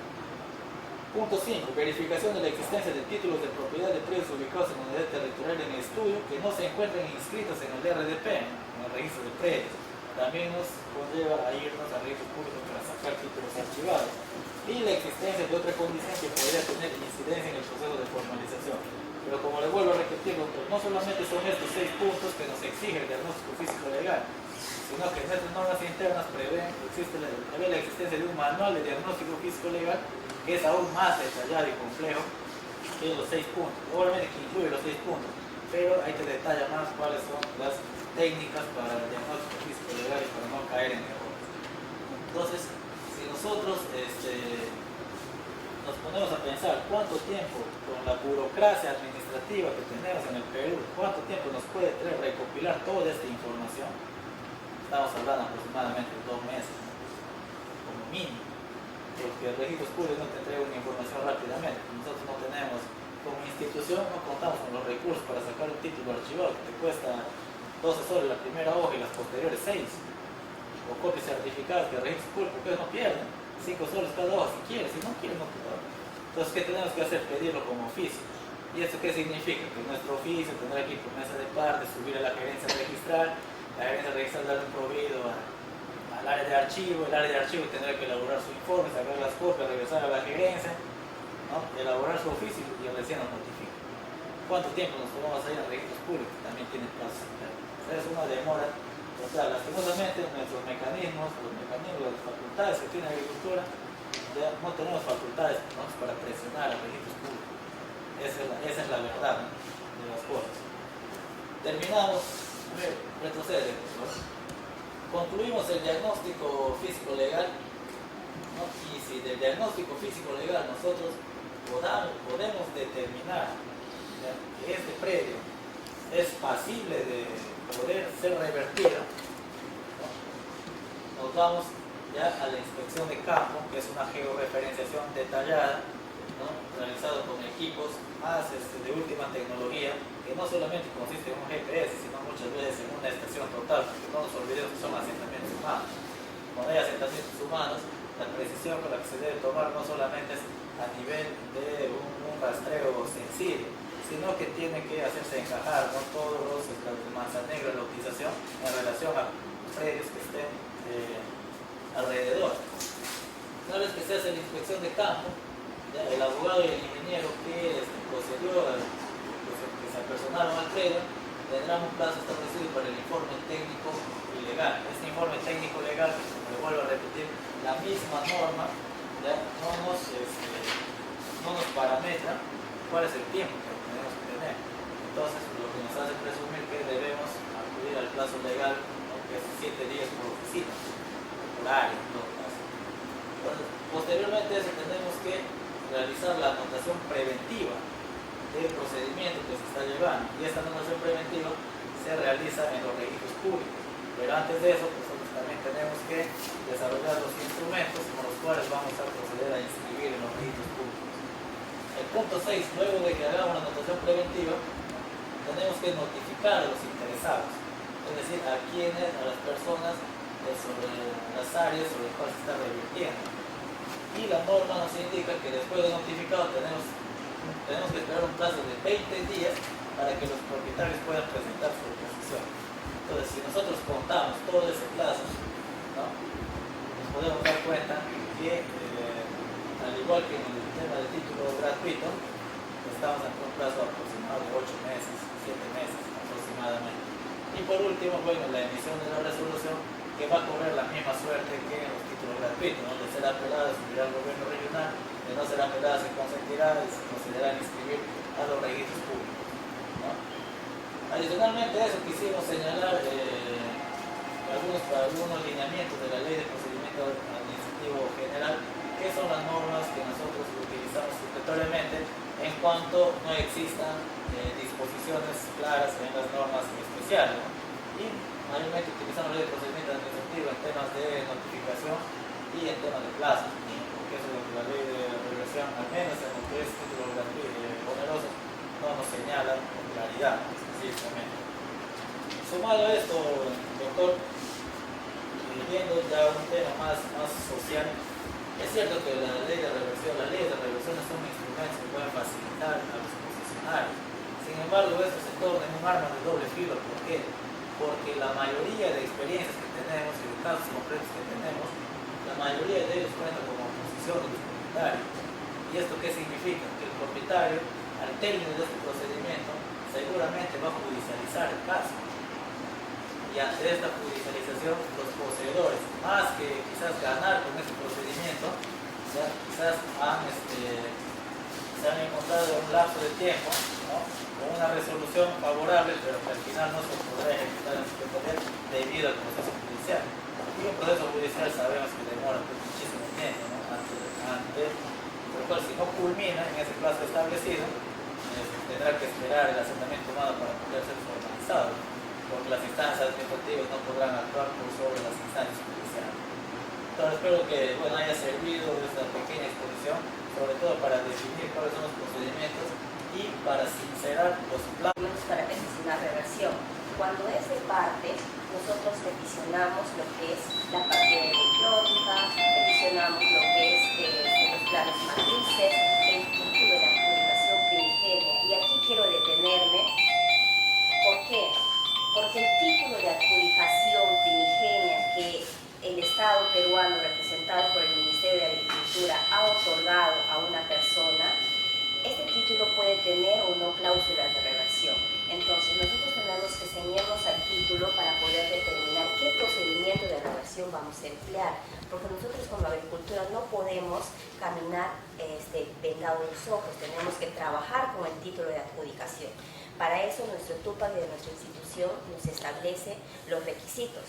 Speaker 2: Punto 5. Verificación de la existencia de títulos de propiedad de predios ubicados en unidad territorial en estudio que no se encuentren inscritos en el RDP, en el registro de predios. También nos conlleva a irnos a registros públicos para sacar títulos archivados. Y la existencia de otra condición que podría tener incidencia en el proceso de formalización. Pero como le vuelvo a repetir, doctor, no solamente son estos 6 puntos que nos exige el diagnóstico físico legal, sino que en nuestras normas internas prevé la existencia de un manual de diagnóstico físico legal que es aún más detallado y complejo que los 6 puntos. Obviamente que incluye los 6 puntos, pero ahí te detalla más cuáles son las técnicas para el diagnóstico físico legal y para no caer en errores. Entonces, si nosotros nos ponemos a pensar cuánto tiempo con la burocracia administrativa que tenemos en el Perú, cuánto tiempo nos puede recopilar toda esta información, estamos hablando aproximadamente de 2 meses, como mínimo, porque el registro público no te entrega una información rápidamente. Nosotros no tenemos, como institución, no contamos con los recursos para sacar un título archivado que te cuesta 12 soles la primera hoja y las posteriores 6, o copias certificadas que el registro público ustedes no pierden, 5 soles cada hoja si quieres, si no quieres no puedo. Entonces, ¿qué tenemos que hacer? Pedirlo como oficio. ¿Y esto qué significa? Que nuestro oficio tendrá que ir por mesa de parte, subir a la gerencia registral, la gerencia registral darle un proveído al al área de archivo, el área de archivo tendrá que elaborar su informe, sacar las copias, regresar a la gerencia, ¿no? Elaborar su oficio y recién nos notifica. ¿Cuánto tiempo nos tomamos ahí en registros públicos? También tiene plazos. Es una demora. O sea, lastimosamente nuestros mecanismos, las facultades que tiene la agricultura, no tenemos facultades, ¿no?, para presionar a registros públicos. Esa es la verdad, ¿no?, de las cosas. Terminamos. Retrocede, por favor. Concluimos el diagnóstico físico-legal, ¿no? Y si del diagnóstico físico-legal nosotros podemos determinar, ¿ya?, que este predio es pasible de poder ser revertido, ¿no?, nos vamos ya a la inspección de campo, que es una georreferenciación detallada, ¿no?, realizado con equipos más de última tecnología, que no solamente consiste en un GPS, sino muchas veces en una estación total, porque no nos olvidemos que son asentamientos humanos. Cuando hay asentamientos humanos, la precisión con la que se debe tomar no solamente es a nivel de un rastreo sencillo, sino que tiene que hacerse encajar, ¿no?, todos los de manzana negra, la lotización en relación a predios que estén alrededor. Una vez que se hace la inspección de campo, ya, el abogado y el ingeniero que procedió que se apersonaron al predio tendrán un plazo establecido para el informe técnico y legal. Este informe técnico legal, como le vuelvo a repetir, la misma norma ya no nos parametra cuál es el tiempo que tenemos que tener. Entonces, lo que nos hace presumir que debemos acudir al plazo legal, ¿no?, que es 7 días por oficina, por área, en todo caso. Entonces, posteriormente a eso tenemos que realizar la anotación preventiva del procedimiento que se está llevando, y esta anotación preventiva se realiza en los registros públicos. Pero antes de eso, nosotros también tenemos que desarrollar los instrumentos con los cuales vamos a proceder a inscribir en los registros públicos. El punto 6, luego de que hagamos la anotación preventiva, tenemos que notificar a los interesados, es decir, a las personas sobre las áreas sobre las cuales se está revirtiendo. Y la norma nos indica que después de notificado tenemos que esperar un plazo de 20 días para que los propietarios puedan presentar su oposición. Entonces, si nosotros contamos todo ese plazo, ¿no?, nos podemos dar cuenta que, al igual que en el tema del título gratuito, estamos ante un plazo aproximado de 8 meses, 7 meses aproximadamente. Y por último, bueno, la emisión de la resolución, que va a correr la misma suerte que en los títulos gratuitos, ¿no?, de ser apelada se irá al gobierno regional, de no ser apelada se consentirá y se considerará inscribir a los registros públicos, ¿no? Adicionalmente a eso quisimos señalar algunos lineamientos de la Ley de Procedimiento Administrativo General, que son las normas que nosotros utilizamos supletoriamente en cuanto no existan disposiciones claras en las normas especiales, ¿no? Y mayormente utilizamos la Ley de Procedimiento Administrativo en temas de notificación y en temas de plazos, porque eso es lo que la Ley de Regulación, al menos en lo que es título gratuito y oneroso, no nos señala con claridad específicamente. Sumado a esto, doctor, viendo ya un tema más social, es cierto que las leyes de reversión son instrumentos que pueden facilitar a los concesionarios. Sin embargo, esto se torna en un arma de doble filo. ¿Por qué? Porque la mayoría de experiencias que tenemos y de casos concretos que tenemos, la mayoría de ellos cuentan con oposición de los propietarios. ¿Y esto qué significa? Que el propietario, al término de este procedimiento, seguramente va a judicializar el caso. Y ante esta judicialización, los poseedores, más que quizás ganar con este procedimiento, ya quizás se han encontrado en un lapso de tiempo, ¿no?, con una resolución favorable, pero que al final no se podrá ejecutar en su totalidad debido al proceso judicial. Y un proceso judicial sabemos que demora muchísimo tiempo, ¿no?, por lo cual, si no culmina en ese plazo establecido, tendrá que esperar el asentamiento humano para poder ser formalizado, porque las instancias administrativas no podrán actuar por sobre las instancias judiciales. Entonces espero que, bueno, haya servido esta pequeña exposición, sobre todo para definir cuáles son los procedimientos y para sincerar los planos.
Speaker 3: Para peticionar reversión. Cuando es de parte, nosotros peticionamos lo que es la partida electrónica, peticionamos lo que es los planos matrices, el título de adjudicación primigenia. Y aquí quiero detenerme. ¿Por qué? Porque el título de adjudicación primigenia que el Estado tener o no cláusulas de reversión. Entonces, nosotros tenemos que ceñirnos al título para poder determinar qué procedimiento de reversión vamos a emplear, porque nosotros como agricultura no podemos caminar vendados los ojos, tenemos que trabajar con el título de adjudicación. Para eso nuestro TUPAC de nuestra institución nos establece los requisitos.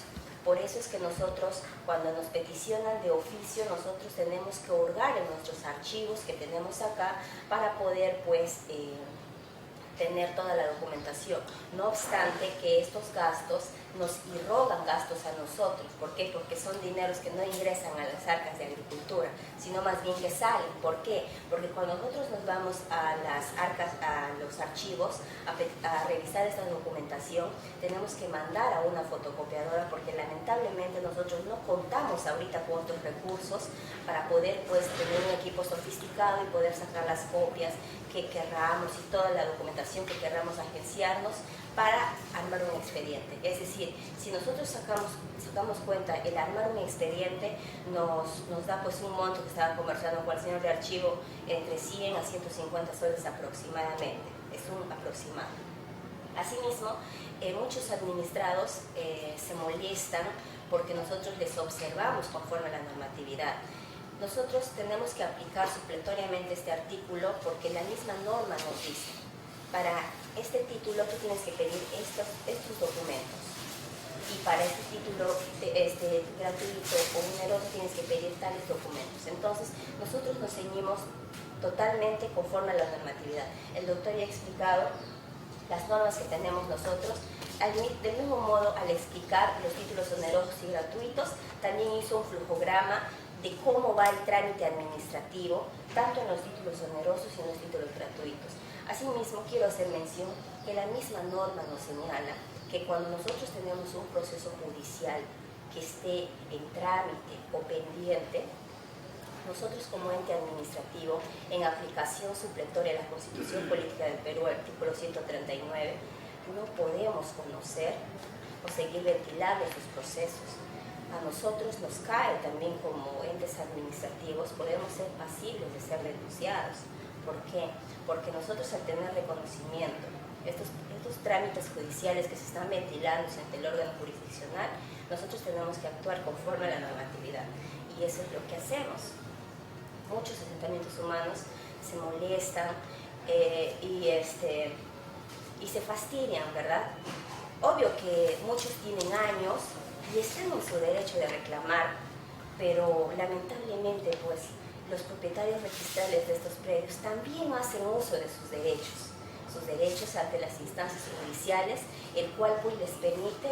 Speaker 3: Por eso es que nosotros, cuando nos peticionan de oficio, nosotros tenemos que hurgar en nuestros archivos que tenemos acá para poder, pues, tener toda la documentación. No obstante que estos gastos nos irrogan gastos a nosotros. ¿Por qué? Porque son dineros que no ingresan a las arcas de agricultura, sino más bien que salen. ¿Por qué? Porque cuando nosotros nos vamos a las arcas, a los archivos, a revisar esta documentación, tenemos que mandar a una fotocopiadora porque lamentablemente nosotros no contamos ahorita con estos recursos para poder, pues, tener un equipo sofisticado y poder sacar las copias que querramos y toda la documentación que querramos agenciarnos para armar un expediente. Es decir, si nosotros sacamos cuenta, el armar un expediente nos da, pues, un monto que estaba conversando con el señor de archivo entre 100 a 150 soles aproximadamente. Es un aproximado. Asimismo, muchos administrados se molestan porque nosotros les observamos conforme a la normatividad. Nosotros tenemos que aplicar supletoriamente este artículo porque la misma norma nos dice: para este título tú tienes que pedir estos documentos, y para este título gratuito o oneroso tienes que pedir tales documentos. Entonces nosotros nos ceñimos totalmente conforme a la normatividad. El doctor ya ha explicado las normas que tenemos nosotros. Del mismo modo, al explicar los títulos onerosos y gratuitos, también hizo un flujograma de cómo va el trámite administrativo, tanto en los títulos onerosos y en los títulos gratuitos. Asimismo, quiero hacer mención que la misma norma nos señala que cuando nosotros tenemos un proceso judicial que esté en trámite o pendiente, nosotros como ente administrativo, en aplicación supletoria a la Constitución Política del Perú, artículo 139, no podemos conocer o seguir ventilando sus procesos. A nosotros nos cae también como entes administrativos, podemos ser pasibles de ser denunciados. ¿Por qué? Porque nosotros, al tener reconocimiento, estos trámites judiciales que se están ventilando ante el órgano jurisdiccional, nosotros tenemos que actuar conforme a la normatividad. Y eso es lo que hacemos. Muchos asentamientos humanos se molestan y se fastidian, ¿verdad? Obvio que muchos tienen años y están en su derecho de reclamar, pero lamentablemente, pues, los propietarios registrales de estos predios también hacen uso de sus derechos ante las instancias judiciales, el cual, pues, les permite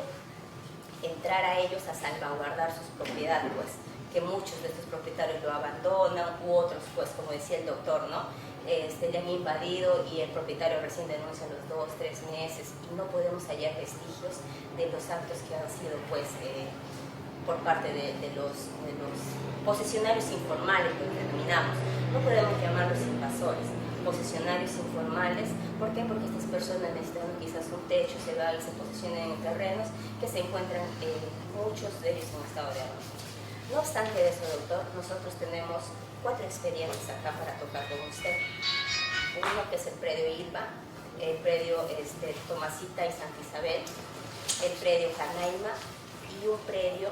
Speaker 3: entrar a ellos a salvaguardar sus propiedades, pues, que muchos de estos propietarios lo abandonan, u otros, pues, como decía el doctor, ¿no? Le han invadido y el propietario recién denuncia a los 2 o 3 meses y no podemos hallar vestigios de los actos que han sido, pues, por parte de los posesionarios informales, que denominamos. No podemos llamarlos invasores, posesionarios informales. ¿Por qué? Porque estas personas necesitan quizás un techo, se van y se posesionan en terrenos que se encuentran muchos de ellos en estado de abandono. No obstante eso, doctor, nosotros tenemos 4 expedientes acá para tocar con usted. Uno que es el predio Ilva, el predio Tomasita y Santa Isabel, el predio Canaima y un predio,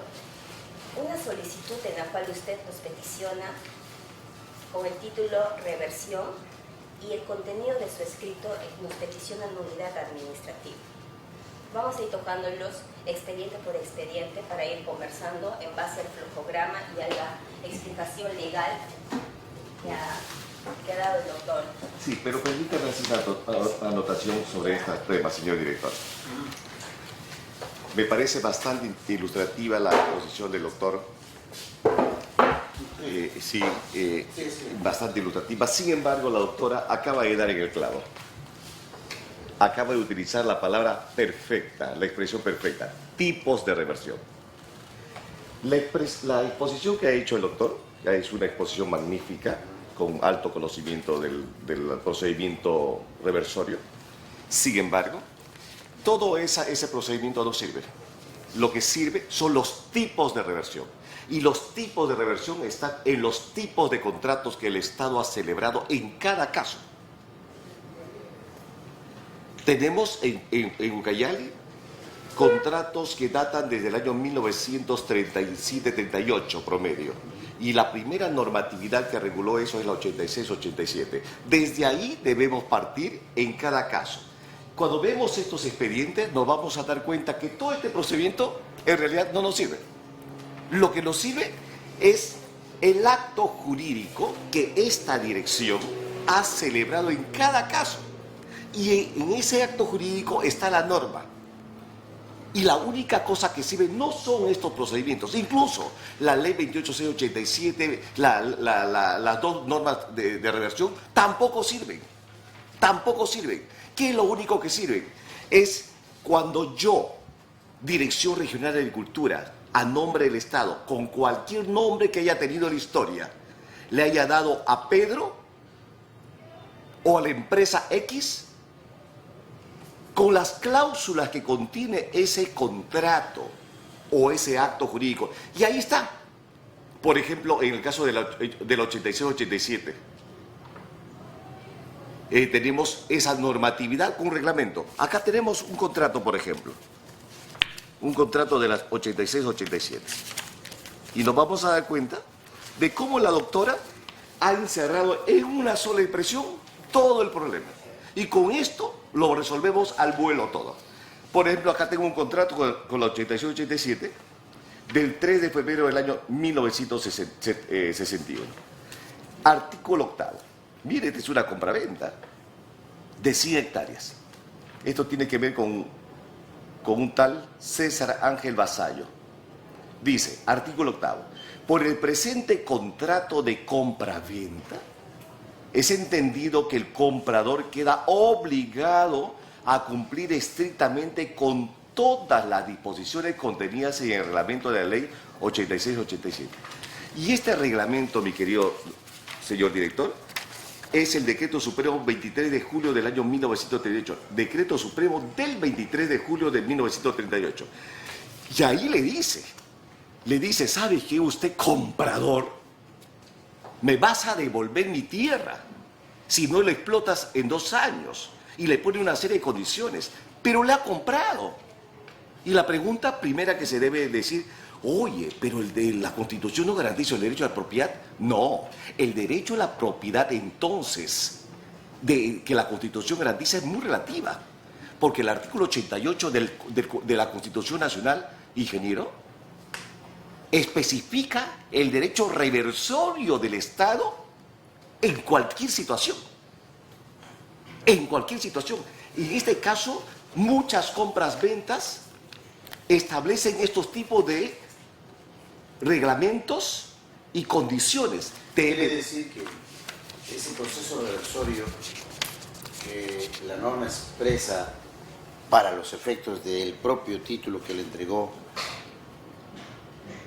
Speaker 3: una solicitud en la cual usted nos peticiona con el título Reversión, y el contenido de su escrito nos peticiona nulidad administrativa. Vamos a ir tocándolos expediente por expediente para ir conversando en base al flujograma y a la explicación legal que ha dado el doctor.
Speaker 4: Sí, pero permítame hacer una anotación sobre este tema, señor director. Me parece bastante ilustrativa la exposición del doctor. Bastante ilustrativa. Sin embargo, la doctora acaba de dar en el clavo. Acaba de utilizar la palabra perfecta, la expresión perfecta, tipos de reversión. La exposición que ha hecho el doctor es una exposición magnífica, con alto conocimiento del procedimiento reversorio. Sin embargo, todo ese procedimiento no sirve. Lo que sirve son los tipos de reversión. Y los tipos de reversión están en los tipos de contratos que el Estado ha celebrado en cada caso. Tenemos en Ucayali contratos que datan desde el año 1937-38 promedio. Y la primera normatividad que reguló eso es la 86-87. Desde ahí debemos partir en cada caso. Cuando vemos estos expedientes nos vamos a dar cuenta que todo este procedimiento en realidad no nos sirve. Lo que nos sirve es el acto jurídico que esta dirección ha celebrado en cada caso. Y en ese acto jurídico está la norma. Y la única cosa que sirve no son estos procedimientos. Incluso la ley 28687, las dos normas de reversión, tampoco sirven. Tampoco sirven. ¿Qué es lo único que sirve? Es cuando yo, Dirección Regional de Agricultura, a nombre del Estado, con cualquier nombre que haya tenido en la historia, le haya dado a Pedro o a la empresa X, con las cláusulas que contiene ese contrato o ese acto jurídico. Y ahí está. Por ejemplo, en el caso del 86-87, tenemos esa normatividad con un reglamento. Acá tenemos un contrato, por ejemplo. Un contrato de las 86-87. Y nos vamos a dar cuenta de cómo la doctora ha encerrado en una sola impresión todo el problema. Y con esto lo resolvemos al vuelo todo. Por ejemplo, acá tengo un contrato con la 86-87 del 3 de febrero del año 1961. Artículo 8. Mire, esta es una compraventa de 100 hectáreas. Esto tiene que ver con un tal César Ángel Vasallo. Dice, artículo 8. Por el presente contrato de compra-venta, es entendido que el comprador queda obligado a cumplir estrictamente con todas las disposiciones contenidas en el reglamento de la ley 86-87. Y este reglamento, mi querido señor director, es el Decreto Supremo 23 de julio del año 1938. Decreto Supremo del 23 de julio de 1938. Y ahí le dice, ¿sabe qué usted, comprador? Me vas a devolver mi tierra si no lo explotas en 2 años. Y le pone una serie de condiciones, pero la ha comprado. Y la pregunta primera que se debe decir, oye, pero la Constitución no garantiza el derecho a la propiedad. No, el derecho a la propiedad entonces, que la Constitución garantiza es muy relativa. Porque el artículo 88 de la Constitución Nacional, ingeniero, especifica el derecho reversorio del Estado en cualquier situación. En cualquier situación. Y en este caso, muchas compras-ventas establecen estos tipos de reglamentos y condiciones.
Speaker 1: Quiere decir que ese proceso reversorio que la norma expresa para los efectos del propio título que le entregó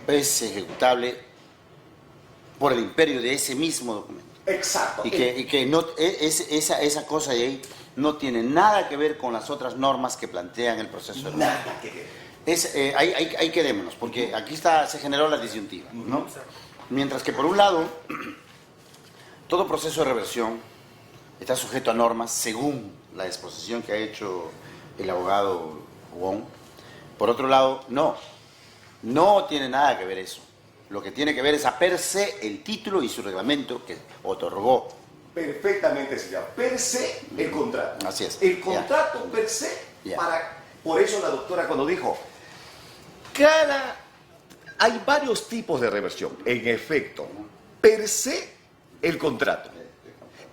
Speaker 1: es ejecutable por el imperio de ese mismo documento.
Speaker 4: Exacto.
Speaker 1: Y que no, esa cosa de ahí no tiene nada que ver con las otras normas que plantean el proceso de
Speaker 4: Nada que ver.
Speaker 1: ahí quedémonos, porque aquí se generó la disyuntiva, ¿no? Mientras que por un lado, todo proceso de reversión está sujeto a normas según la exposición que ha hecho el abogado Wong. Por otro lado, no tiene nada que ver eso. Lo que tiene que ver es a per se el título y su reglamento que otorgó.
Speaker 4: Perfectamente, señor. Per se, el contrato.
Speaker 1: Así es.
Speaker 4: El contrato per se, por eso la doctora cuando dijo, hay varios tipos de reversión. En efecto, per se, el contrato.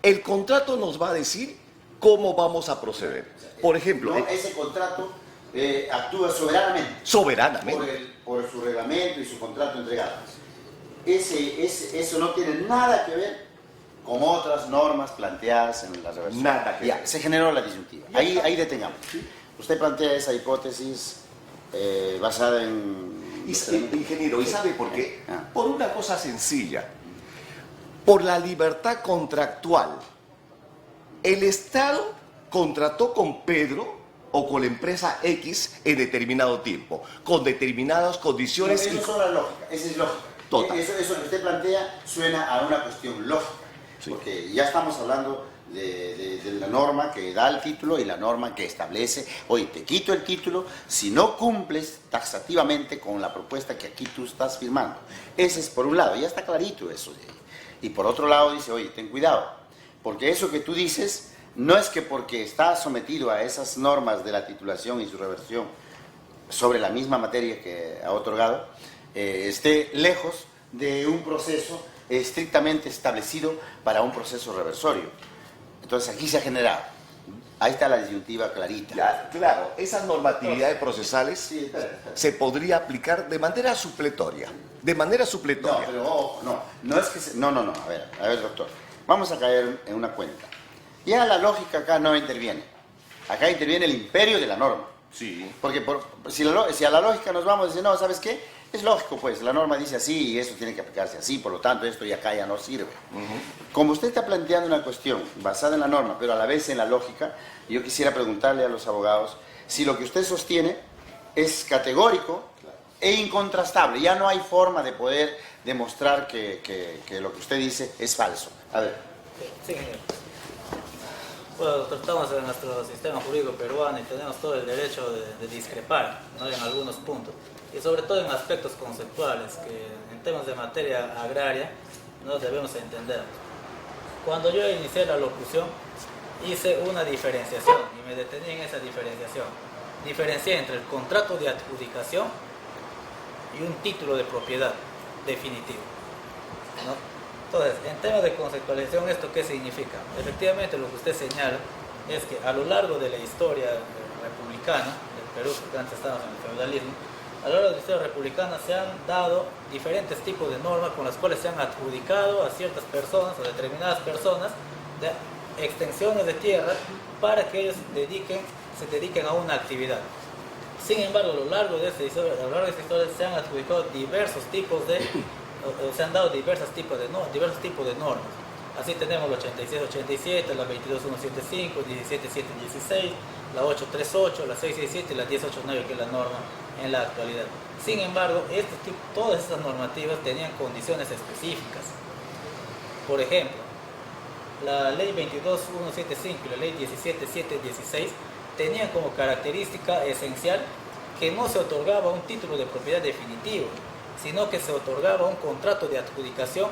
Speaker 4: El contrato nos va a decir cómo vamos a proceder. Por ejemplo,
Speaker 1: Ese contrato actúa soberanamente.
Speaker 4: Soberanamente.
Speaker 1: Por su reglamento y su contrato entregado. Eso no tiene nada que ver con otras normas planteadas en la reversión.
Speaker 4: Nada que ver.
Speaker 1: Se generó la disyuntiva. Ahí detengamos. Usted plantea esa hipótesis basada en...
Speaker 4: Ingeniero, ¿y sabe por qué? Por una cosa sencilla. Por la libertad contractual. El Estado contrató con Pedro o con la empresa X en determinado tiempo, con determinadas condiciones.
Speaker 1: Eso es solo la lógica, esa es lógica.
Speaker 4: Total.
Speaker 1: Eso que usted plantea suena a una cuestión lógica,
Speaker 4: Sí.
Speaker 1: porque ya estamos hablando de la norma que da el título y la norma que establece, oye, te quito el título si no cumples taxativamente con la propuesta que aquí tú estás firmando. Ese es por un lado, ya está clarito eso. Y por otro lado dice, oye, ten cuidado, porque eso que tú dices no es que porque está sometido a esas normas de la titulación y su reversión sobre la misma materia que ha otorgado, esté lejos de un proceso estrictamente establecido para un proceso reversorio. Entonces aquí se ha generado. Ahí está la disyuntiva clarita.
Speaker 4: Ya, claro, esas normatividades procesales
Speaker 1: Sí, espera.
Speaker 4: se podría aplicar de manera supletoria. De manera
Speaker 1: No,
Speaker 4: supletoria.
Speaker 1: pero ojo, no es que no, a ver, doctor, vamos a caer en una cuenta. Ya la lógica acá no interviene. Acá interviene el imperio de la norma.
Speaker 4: Sí.
Speaker 1: Porque si a la lógica nos vamos a decir, no, ¿sabes qué? Es lógico, pues, la norma dice así y eso tiene que aplicarse así, por lo tanto, esto ya acá ya no sirve. Como usted está planteando una cuestión basada en la norma, pero a la vez en la lógica, yo quisiera preguntarle a los abogados si lo que usted sostiene es categórico e incontrastable. Ya no hay forma de poder demostrar que lo que usted dice es falso. A ver.
Speaker 2: Sí, señor. Bueno, doctor, estamos en nuestro sistema jurídico peruano y tenemos todo el derecho de discrepar, ¿no?, en algunos puntos, y sobre todo en aspectos conceptuales que en temas de materia agraria no debemos entender. Cuando yo inicié la locución hice una diferenciación y me detení en esa diferenciación. Diferencié entre el contrato de adjudicación y un título de propiedad definitivo, ¿no? Entonces, en temas de conceptualización, ¿esto qué significa? Efectivamente, lo que usted señala es que a lo largo de la historia republicana del Perú, porque antes estábamos en el feudalismo, a lo largo de la historia republicana se han dado diferentes tipos de normas con las cuales se han adjudicado a ciertas personas, a determinadas personas, de extensiones de tierra para que ellos se dediquen a una actividad. Sin embargo, a lo largo de esta historia se han adjudicado diversos tipos de se han dado diversos tipos de normas. Así tenemos la 8687, la 22175, 17716, la 838, la 667 y la 1089, que es la norma en la actualidad. Sin embargo, todas estas normativas tenían condiciones específicas. Por ejemplo, la ley 22175 y la ley 17716 tenían como característica esencial que no se otorgaba un título de propiedad definitivo, sino que se otorgaba un contrato de adjudicación.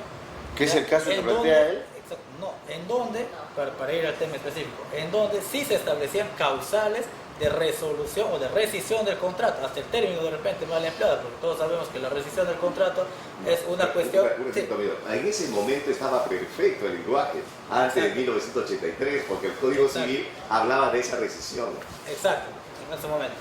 Speaker 1: ¿Qué es el caso que plantea él?
Speaker 2: Exacto, no, en donde, para ir al tema específico, en donde sí se establecían causales de resolución o de rescisión del contrato, hasta el término de repente mal empleado, porque todos sabemos que la rescisión del contrato es una cuestión...
Speaker 4: En ese momento estaba perfecto el lenguaje, antes de 1983, porque el Código Civil hablaba de esa rescisión.
Speaker 2: Exacto, en ese momento.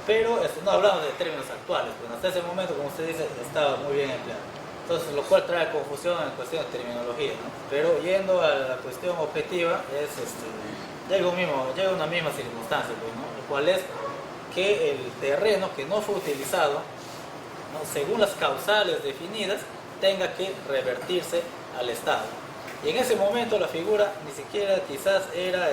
Speaker 2: Pero no hablamos de términos actuales, pues hasta ese momento, como usted dice, estaba muy bien empleado. Entonces, lo cual trae confusión en cuestión de terminología, ¿no? Pero yendo a la cuestión objetiva, llega una misma circunstancia, pues, ¿no? Lo cual es que el terreno que no fue utilizado, ¿no?, según las causales definidas, tenga que revertirse al Estado. Y en ese momento la figura ni siquiera quizás era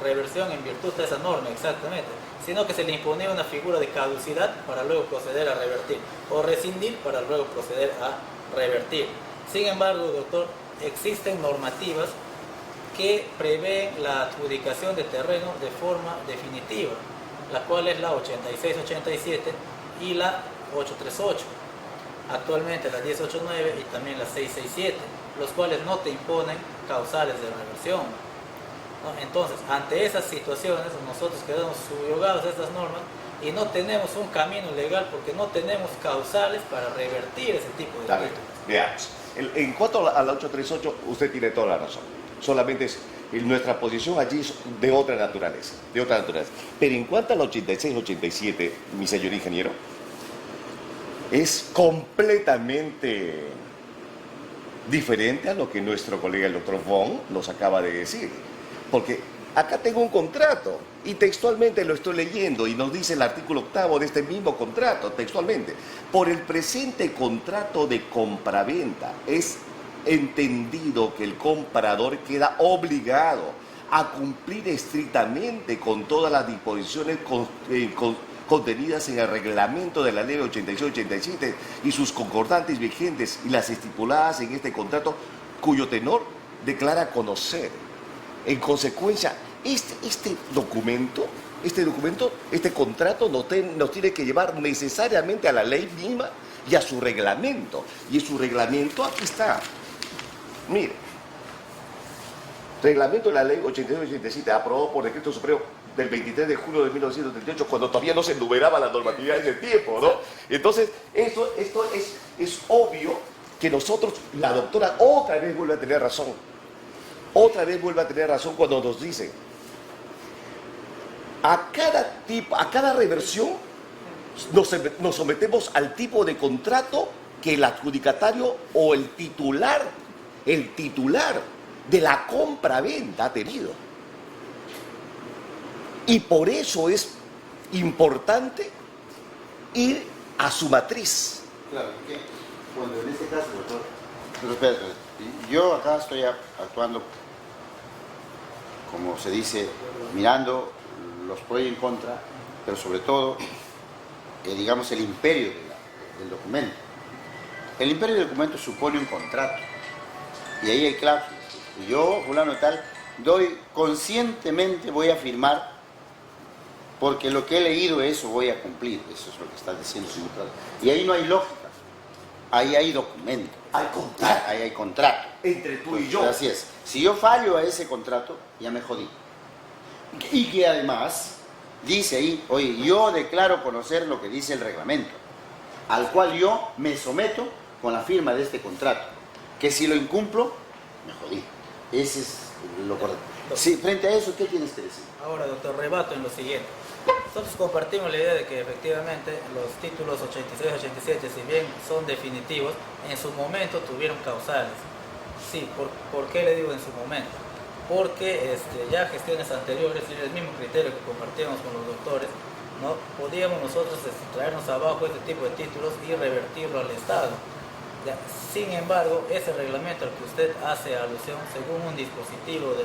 Speaker 2: reversión en virtud de esa norma exactamente, sino que se le imponía una figura de caducidad para luego proceder a revertir, o rescindir para luego proceder a revertir. Sin embargo, doctor, existen normativas que prevén la adjudicación de terreno de forma definitiva, la cual es la 8687 y la 838. Actualmente la 1089 y también la 667, los cuales no te imponen causales de reversión, ¿no? Entonces, ante esas situaciones, nosotros quedamos subyugados a estas normas y no tenemos un camino legal porque no tenemos causales para revertir ese tipo de títulos.
Speaker 4: Veamos. En cuanto a la 838, usted tiene toda la razón. Solamente nuestra posición allí es de otra naturaleza. Pero en cuanto a la 86-87, mi señor ingeniero, es completamente diferente a lo que nuestro colega el doctor Von nos acaba de decir. Porque acá tengo un contrato y textualmente lo estoy leyendo y nos dice el artículo 8 de este mismo contrato, textualmente: por el presente contrato de compraventa es entendido que el comprador queda obligado a cumplir estrictamente con todas las disposiciones contenidas en el reglamento de la ley 86-87 y sus concordantes vigentes y las estipuladas en este contrato, cuyo tenor declara conocer. En consecuencia, este documento, este contrato nos tiene que llevar necesariamente a la ley misma y a su reglamento. Y en su reglamento aquí está. Mire, reglamento de la ley 82-87, aprobado por decreto supremo del 23 de julio de 1938, cuando todavía no se enumeraba la normatividad en ese tiempo, ¿no? Entonces, esto es obvio que nosotros, la doctora otra vez vuelve a tener razón. Otra vez vuelve a tener razón cuando nos dice, a cada reversión nos sometemos al tipo de contrato que el adjudicatario o el titular de la compra-venta ha tenido. Y por eso es importante ir a su matriz.
Speaker 1: Claro, que cuando en este caso, doctor, pero espérate, yo acá estoy actuando, como se dice, mirando los pros y en contra, pero sobre todo, digamos, el imperio del documento. El imperio del documento supone un contrato, y ahí hay cláusulas. Y yo, fulano tal, conscientemente voy a firmar, porque lo que he leído eso voy a cumplir. Eso es lo que está diciendo su contrato. Y ahí no hay lógica, ahí hay documento.
Speaker 4: Hay contrato.
Speaker 1: Ahí hay contrato.
Speaker 4: Entre tú y yo.
Speaker 1: Así es. Si yo fallo a ese contrato, ya me jodí. Y que además dice ahí, oye, yo declaro conocer lo que dice el reglamento, al cual yo me someto con la firma de este contrato, que si lo incumplo, me jodí. Ese es lo correcto. Sí, frente a eso, ¿qué tienes que decir?
Speaker 2: Ahora, doctor, rebato en lo siguiente. Nosotros compartimos la idea de que efectivamente los títulos 86-87, si bien son definitivos, en su momento tuvieron causales. Sí, ¿por qué le digo en su momento? Porque ya gestiones anteriores, y el mismo criterio que compartíamos con los doctores, ¿no? Podíamos nosotros traernos abajo este tipo de títulos y revertirlo al Estado. Ya, sin embargo, ese reglamento al que usted hace alusión, según un dispositivo de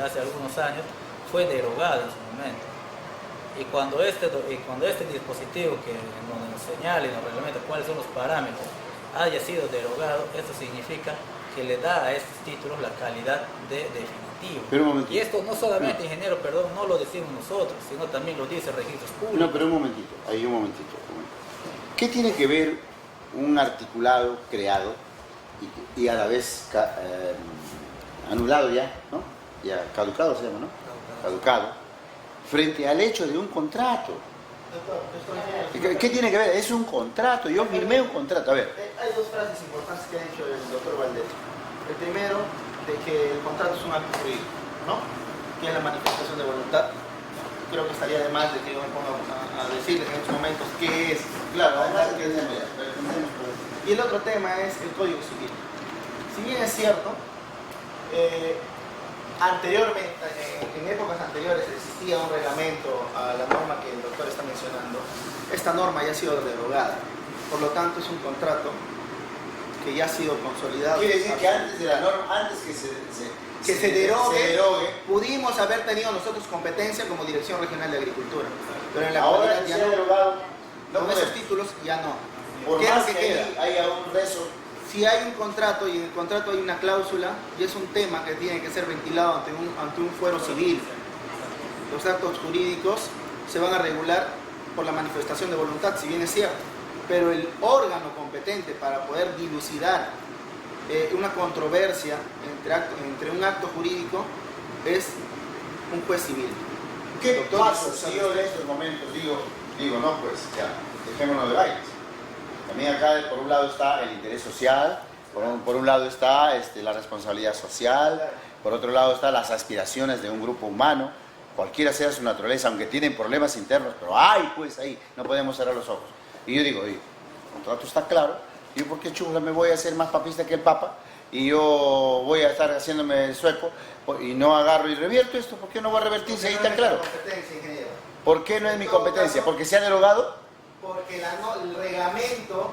Speaker 2: hace algunos años, fue derogado en su momento. Y cuando este dispositivo que nos señala y nos reglamenta cuáles son los parámetros haya sido derogado, esto significa que le da a estos títulos la calidad de definitivo.
Speaker 1: Pero un momentito.
Speaker 2: Y esto no solamente, ingeniero, perdón, no lo decimos nosotros, sino también lo dice registros públicos.
Speaker 1: No, pero un momentito, ahí un momentito. ¿Qué tiene que ver un articulado creado y a la vez anulado ya, ¿no? Ya caducado se llama, ¿no? Caducado, frente al hecho de un contrato? ¿Qué tiene que ver? Es un contrato, yo firmé un contrato. A ver.
Speaker 5: Hay dos frases importantes que ha dicho el doctor Valdés. El primero, de que el contrato es un acto jurídico, ¿no? Que es la manifestación de voluntad. Creo que estaría de más de que yo me ponga a decirles en estos momentos qué es.
Speaker 1: Claro, además que es
Speaker 5: Y el otro tema es el Código Civil. Si bien es cierto, anteriormente, en épocas anteriores existía un reglamento a la norma que el doctor está mencionando. Esta norma ya ha sido derogada, por lo tanto es un contrato que ya ha sido consolidado.
Speaker 1: Quiere decir que antes de la norma, antes que
Speaker 5: se derogue, pudimos haber tenido nosotros competencia como Dirección Regional de Agricultura, pero en la
Speaker 1: ahora
Speaker 5: actualidad
Speaker 1: que
Speaker 5: ya
Speaker 1: se ha
Speaker 5: no,
Speaker 1: derogado,
Speaker 5: con esos títulos ya no.
Speaker 1: por
Speaker 5: ¿Qué es
Speaker 1: más
Speaker 5: lo que
Speaker 1: que
Speaker 5: queda?
Speaker 1: haya un rezo.
Speaker 5: Si hay un contrato y en el contrato hay una cláusula, y es un tema que tiene que ser ventilado ante un fuero civil. Los actos jurídicos se van a regular por la manifestación de voluntad, si bien es cierto, pero el órgano competente para poder dilucidar una controversia entre un acto jurídico es un juez civil.
Speaker 1: ¿Qué
Speaker 5: Doctor,
Speaker 1: pasa si yo en estos momentos digo, no, pues ya, dejémonos de bailes? También acá por un lado está el interés social, por un lado está la responsabilidad social, por otro lado están las aspiraciones de un grupo humano, cualquiera sea su naturaleza, aunque tienen problemas internos, pero pues ahí, no podemos cerrar los ojos. Y yo digo, oye, el contrato está claro, yo por qué chula me voy a hacer más papista que el Papa, y yo voy a estar haciéndome el sueco, y no agarro y revierto esto, ¿por qué no va a revertir si ahí está claro? ¿Por qué no es mi competencia? ¿Porque se ha derogado?
Speaker 5: Porque el reglamento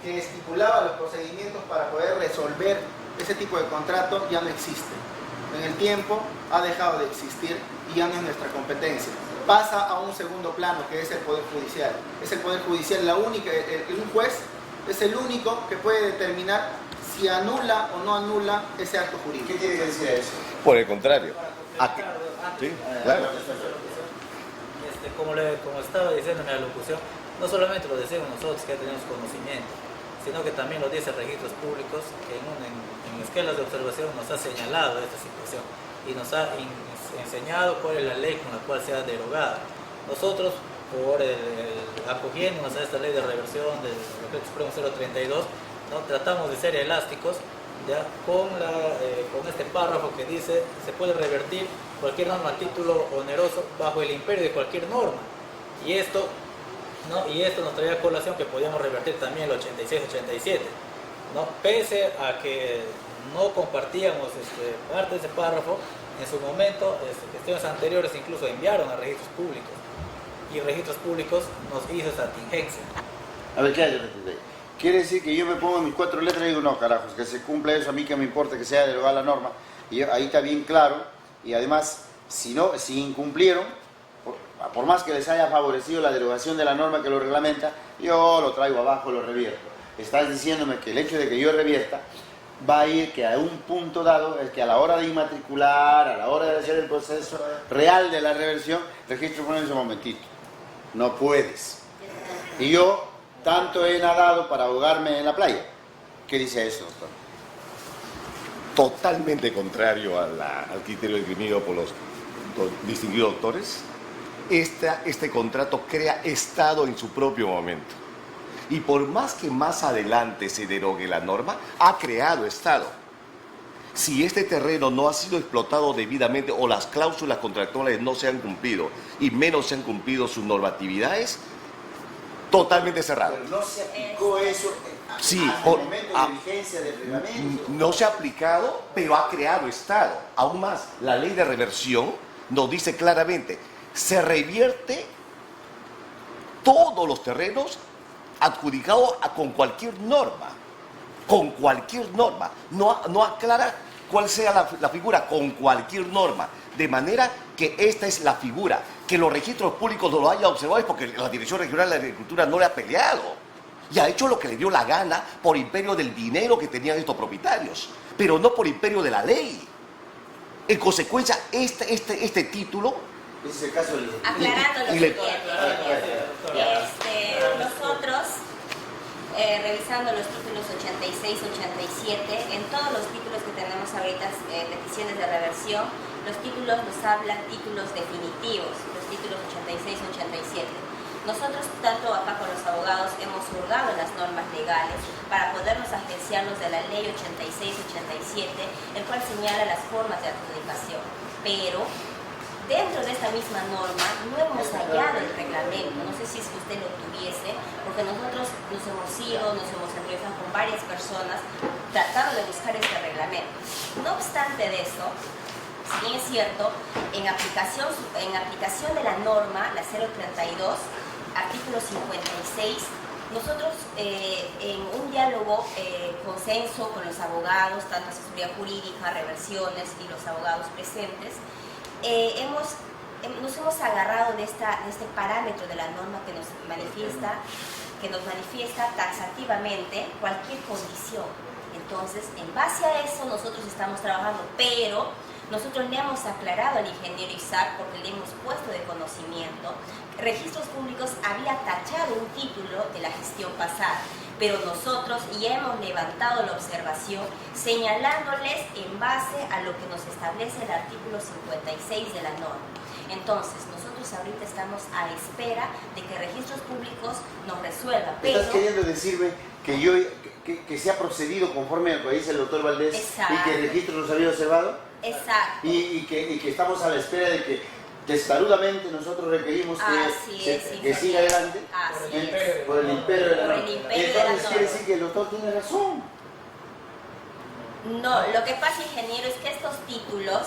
Speaker 5: que estipulaba los procedimientos para poder resolver ese tipo de contrato ya no existe. En el tiempo ha dejado de existir y ya no es nuestra competencia. Pasa a un segundo plano, que es el Poder Judicial. Es el Poder Judicial un juez es el único que puede determinar si anula o no anula ese acto jurídico.
Speaker 1: ¿Qué tiene que decir eso?
Speaker 4: Por el contrario.
Speaker 2: Antes,
Speaker 4: Sí, claro.
Speaker 2: como estaba diciendo en la locución, no solamente lo decimos nosotros que tenemos conocimiento, sino que también lo dice Registros Públicos, que en escalas de observación nos ha señalado esta situación y nos ha enseñado cuál es la ley con la cual se ha derogado. Nosotros, acogiéndonos a esta ley de reversión del Decreto Supremo 032, ¿no? Tratamos de ser elásticos, ¿ya? Con este párrafo que dice se puede revertir cualquier norma a título oneroso bajo el imperio de cualquier norma, y esto nos traía a colación que podíamos revertir también el 86-87, ¿no? Pese a que no compartíamos parte de ese párrafo. En su momento, gestiones anteriores incluso enviaron a Registros Públicos, y Registros Públicos nos hizo esa contingencia.
Speaker 1: A ver, ¿qué hay? Quiere decir que yo me pongo en mis 4 letras y digo, no, carajos, que se cumpla eso, a mí que me importa que sea derogada la norma. Y ahí está bien claro, y además, si incumplieron, por más que les haya favorecido la derogación de la norma que lo reglamenta, yo lo traigo abajo, lo revierto. Estás diciéndome que el hecho de que yo revierta va a ir que a un punto dado, es que a la hora de inmatricular, a la hora de hacer el proceso real de la reversión, registro pone en ese momentito. No puedes. Y yo tanto he nadado para ahogarme en la playa. ¿Qué dice eso, doctor?
Speaker 4: Totalmente contrario al criterio esgrimido por los distinguidos doctores. Este contrato crea Estado en su propio momento. Y por más que más adelante se derogue la norma, ha creado Estado. Si este terreno no ha sido explotado debidamente o las cláusulas contractuales no se han cumplido y menos se han cumplido sus normatividades, totalmente cerrado.
Speaker 1: Pero no se aplicó eso
Speaker 4: Sí,
Speaker 1: hasta el momento de vigencia del reglamento.
Speaker 4: No se ha aplicado, pero ha creado Estado. Aún más, la ley de reversión nos dice claramente, se revierte todos los terrenos adjudicados con cualquier norma. Con cualquier norma. No aclara cuál sea la figura, con cualquier norma. De manera que esta es la figura. Que los registros públicos no lo haya observado es porque la Dirección Regional de Agricultura no le ha peleado. Y ha hecho lo que le dio la gana por imperio del dinero que tenían estos propietarios, pero no por imperio de la ley. En consecuencia, este título...
Speaker 1: Ese es el caso del...
Speaker 3: Aclarando lo siguiente. Nosotros, revisando los títulos 86-87, en todos los títulos que tenemos ahorita, peticiones de reversión, los títulos nos hablan títulos definitivos, los títulos 86-87. Nosotros, tanto acá con los abogados, hemos hurgado en las normas legales para podernos agenciarnos de la ley 86-87, el cual señala las formas de adjudicación. Pero dentro de esta misma norma no hemos hallado el reglamento. No sé si es que usted lo tuviese, porque nosotros nos hemos entrevistado con varias personas tratando de buscar este reglamento. No obstante de eso, si bien es cierto, en aplicación de la norma, la 032, artículo 56, nosotros en un diálogo, consenso con los abogados, tanto asesoría jurídica, reversiones y los abogados presentes, nos hemos agarrado de este parámetro de la norma que nos manifiesta taxativamente cualquier condición. Entonces, en base a eso nosotros estamos trabajando, pero nosotros le hemos aclarado al ingeniero Isaac, porque le hemos puesto de conocimiento. Registros Públicos había tachado un título de la gestión pasada, pero nosotros ya hemos levantado la observación señalándoles en base a lo que nos establece el artículo 56 de la norma. Entonces, nosotros ahorita estamos a espera de que Registros Públicos nos resuelva. Pero...
Speaker 1: ¿Estás queriendo decirme que se ha procedido conforme a lo que dice el doctor Valdés?
Speaker 3: Exacto.
Speaker 1: Y que el registro nos había observado?
Speaker 3: Exacto.
Speaker 1: Y que estamos a la espera de que testarudamente nosotros requerimos que siga adelante por el imperio de la norma. Entonces quiere decir que el doctor tiene razón.
Speaker 3: No, lo que pasa, ingeniero, es que estos títulos,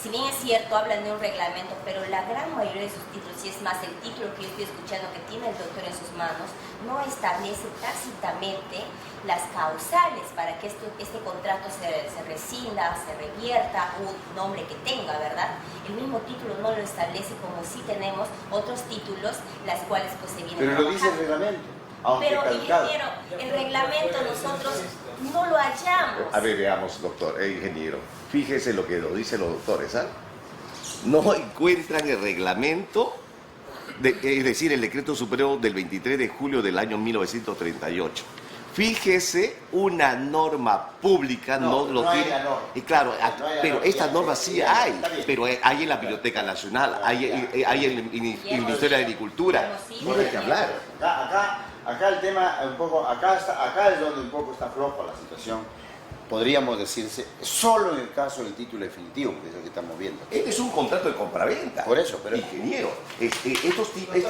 Speaker 3: si bien es cierto, hablan de un reglamento, pero la gran mayoría de sus títulos, y es más, el título que yo estoy escuchando que tiene el doctor en sus manos, no establece tácitamente las causales para que este contrato se rescinda, se revierta, un nombre que tenga, ¿verdad? El mismo título no lo establece, como si tenemos otros títulos, las cuales pues se vienen
Speaker 1: trabajando. Pero lo dice el reglamento. Pero,
Speaker 3: ingeniero, el reglamento nosotros no lo hallamos.
Speaker 4: A ver, veamos, doctor, ingeniero. Fíjese lo que lo dicen los doctores, ¿ah? No encuentran el reglamento, es decir, el decreto superior del 23 de julio del año 1938. Fíjese, una norma pública no lo
Speaker 1: hay
Speaker 4: tiene.
Speaker 1: la norma.
Speaker 4: Y claro,
Speaker 1: No hay la
Speaker 4: pero
Speaker 1: norma.
Speaker 4: estas normas sí
Speaker 1: Ya,
Speaker 4: hay,
Speaker 1: está bien.
Speaker 4: pero hay en la Biblioteca Nacional, hay en el Ministerio de Agricultura. No hay que hablar.
Speaker 1: Acá el tema un poco, acá es donde un poco está floja la situación. Podríamos decirse, solo en el caso del título definitivo, que es el que estamos viendo.
Speaker 4: Este es un contrato de compraventa.
Speaker 1: Por eso, pero...
Speaker 4: Ingeniero,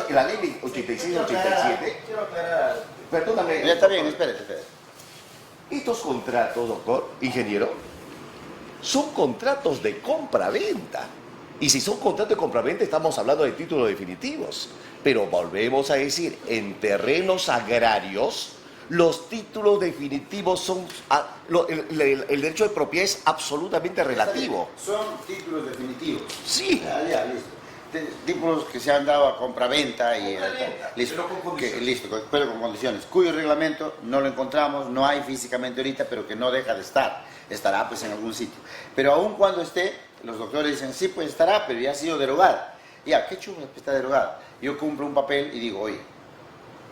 Speaker 4: la ley 86-87,
Speaker 5: Quiero aclarar.
Speaker 4: perdóname.
Speaker 1: Ya está bien, espérate.
Speaker 4: Estos contratos, doctor, ingeniero, son contratos de compraventa. Y si son contratos de compraventa, estamos hablando de títulos definitivos. Pero volvemos a decir, en terrenos agrarios, los títulos definitivos son... El derecho de propiedad es absolutamente relativo.
Speaker 1: Son títulos definitivos.
Speaker 4: Sí.
Speaker 1: Ya, listo. Títulos que se han dado a compraventa y... listo.
Speaker 4: Pero con condiciones.
Speaker 1: Pero con condiciones. Cuyo reglamento no lo encontramos, no hay físicamente ahorita, pero que no deja de estar. Estará pues en algún sitio. Pero aun cuando esté, los doctores dicen, sí, pues estará, pero ya ha sido derogada. Ya, qué chulo que está derogada. Yo cumplo un papel y digo, oye,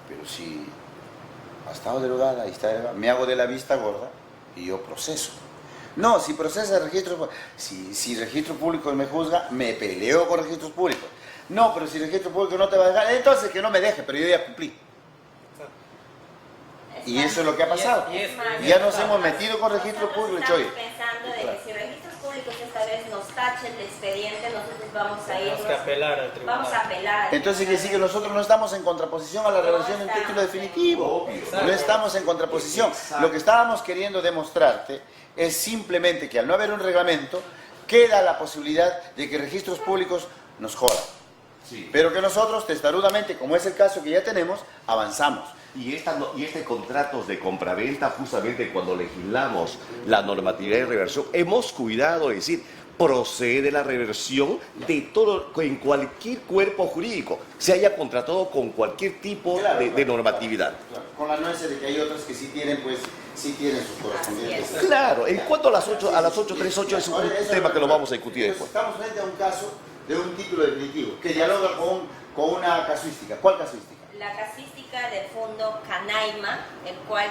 Speaker 1: pero si ha estado derogada y está derogada, me hago de la vista gorda y yo proceso. No, si procesa registros, si registro público me juzga, me peleo con registros públicos. No, pero si registro público no te va a dejar, entonces que no me deje, pero yo ya cumplí. Y eso es lo que ha pasado. Ya nos hemos metido con registro público.
Speaker 3: Estamos
Speaker 1: Oye,
Speaker 3: pensando de que si registros públicos esta vez nos tachen el expediente, nosotros vamos a ir.
Speaker 2: Tenemos que apelar al tribunal.
Speaker 3: Vamos a apelar.
Speaker 1: entonces quiere decir que nosotros no estamos en contraposición a la reversión del título definitivo. No estamos en contraposición. Lo que estábamos queriendo demostrarte es simplemente que al no haber un reglamento, queda la posibilidad de que registros públicos nos jodan.
Speaker 4: Sí.
Speaker 1: Pero que nosotros, testarudamente, como es el caso que ya tenemos, avanzamos.
Speaker 4: Y este contratos de compraventa, justamente cuando legislamos la normatividad de reversión, hemos cuidado de decir, procede la reversión de todo, en cualquier cuerpo jurídico, se haya contratado con cualquier tipo de normatividad.
Speaker 1: Claro, con la nuance de que hay otras que sí tienen, pues, sí tienen sus correspondientes.
Speaker 3: Así es.
Speaker 4: Claro, en cuanto a las 838 es un tema que lo vamos a discutir después.
Speaker 1: Estamos frente a un caso de un título definitivo que dialoga con una casuística. ¿Cuál casuística?
Speaker 3: La casística del fondo Canaima, el cual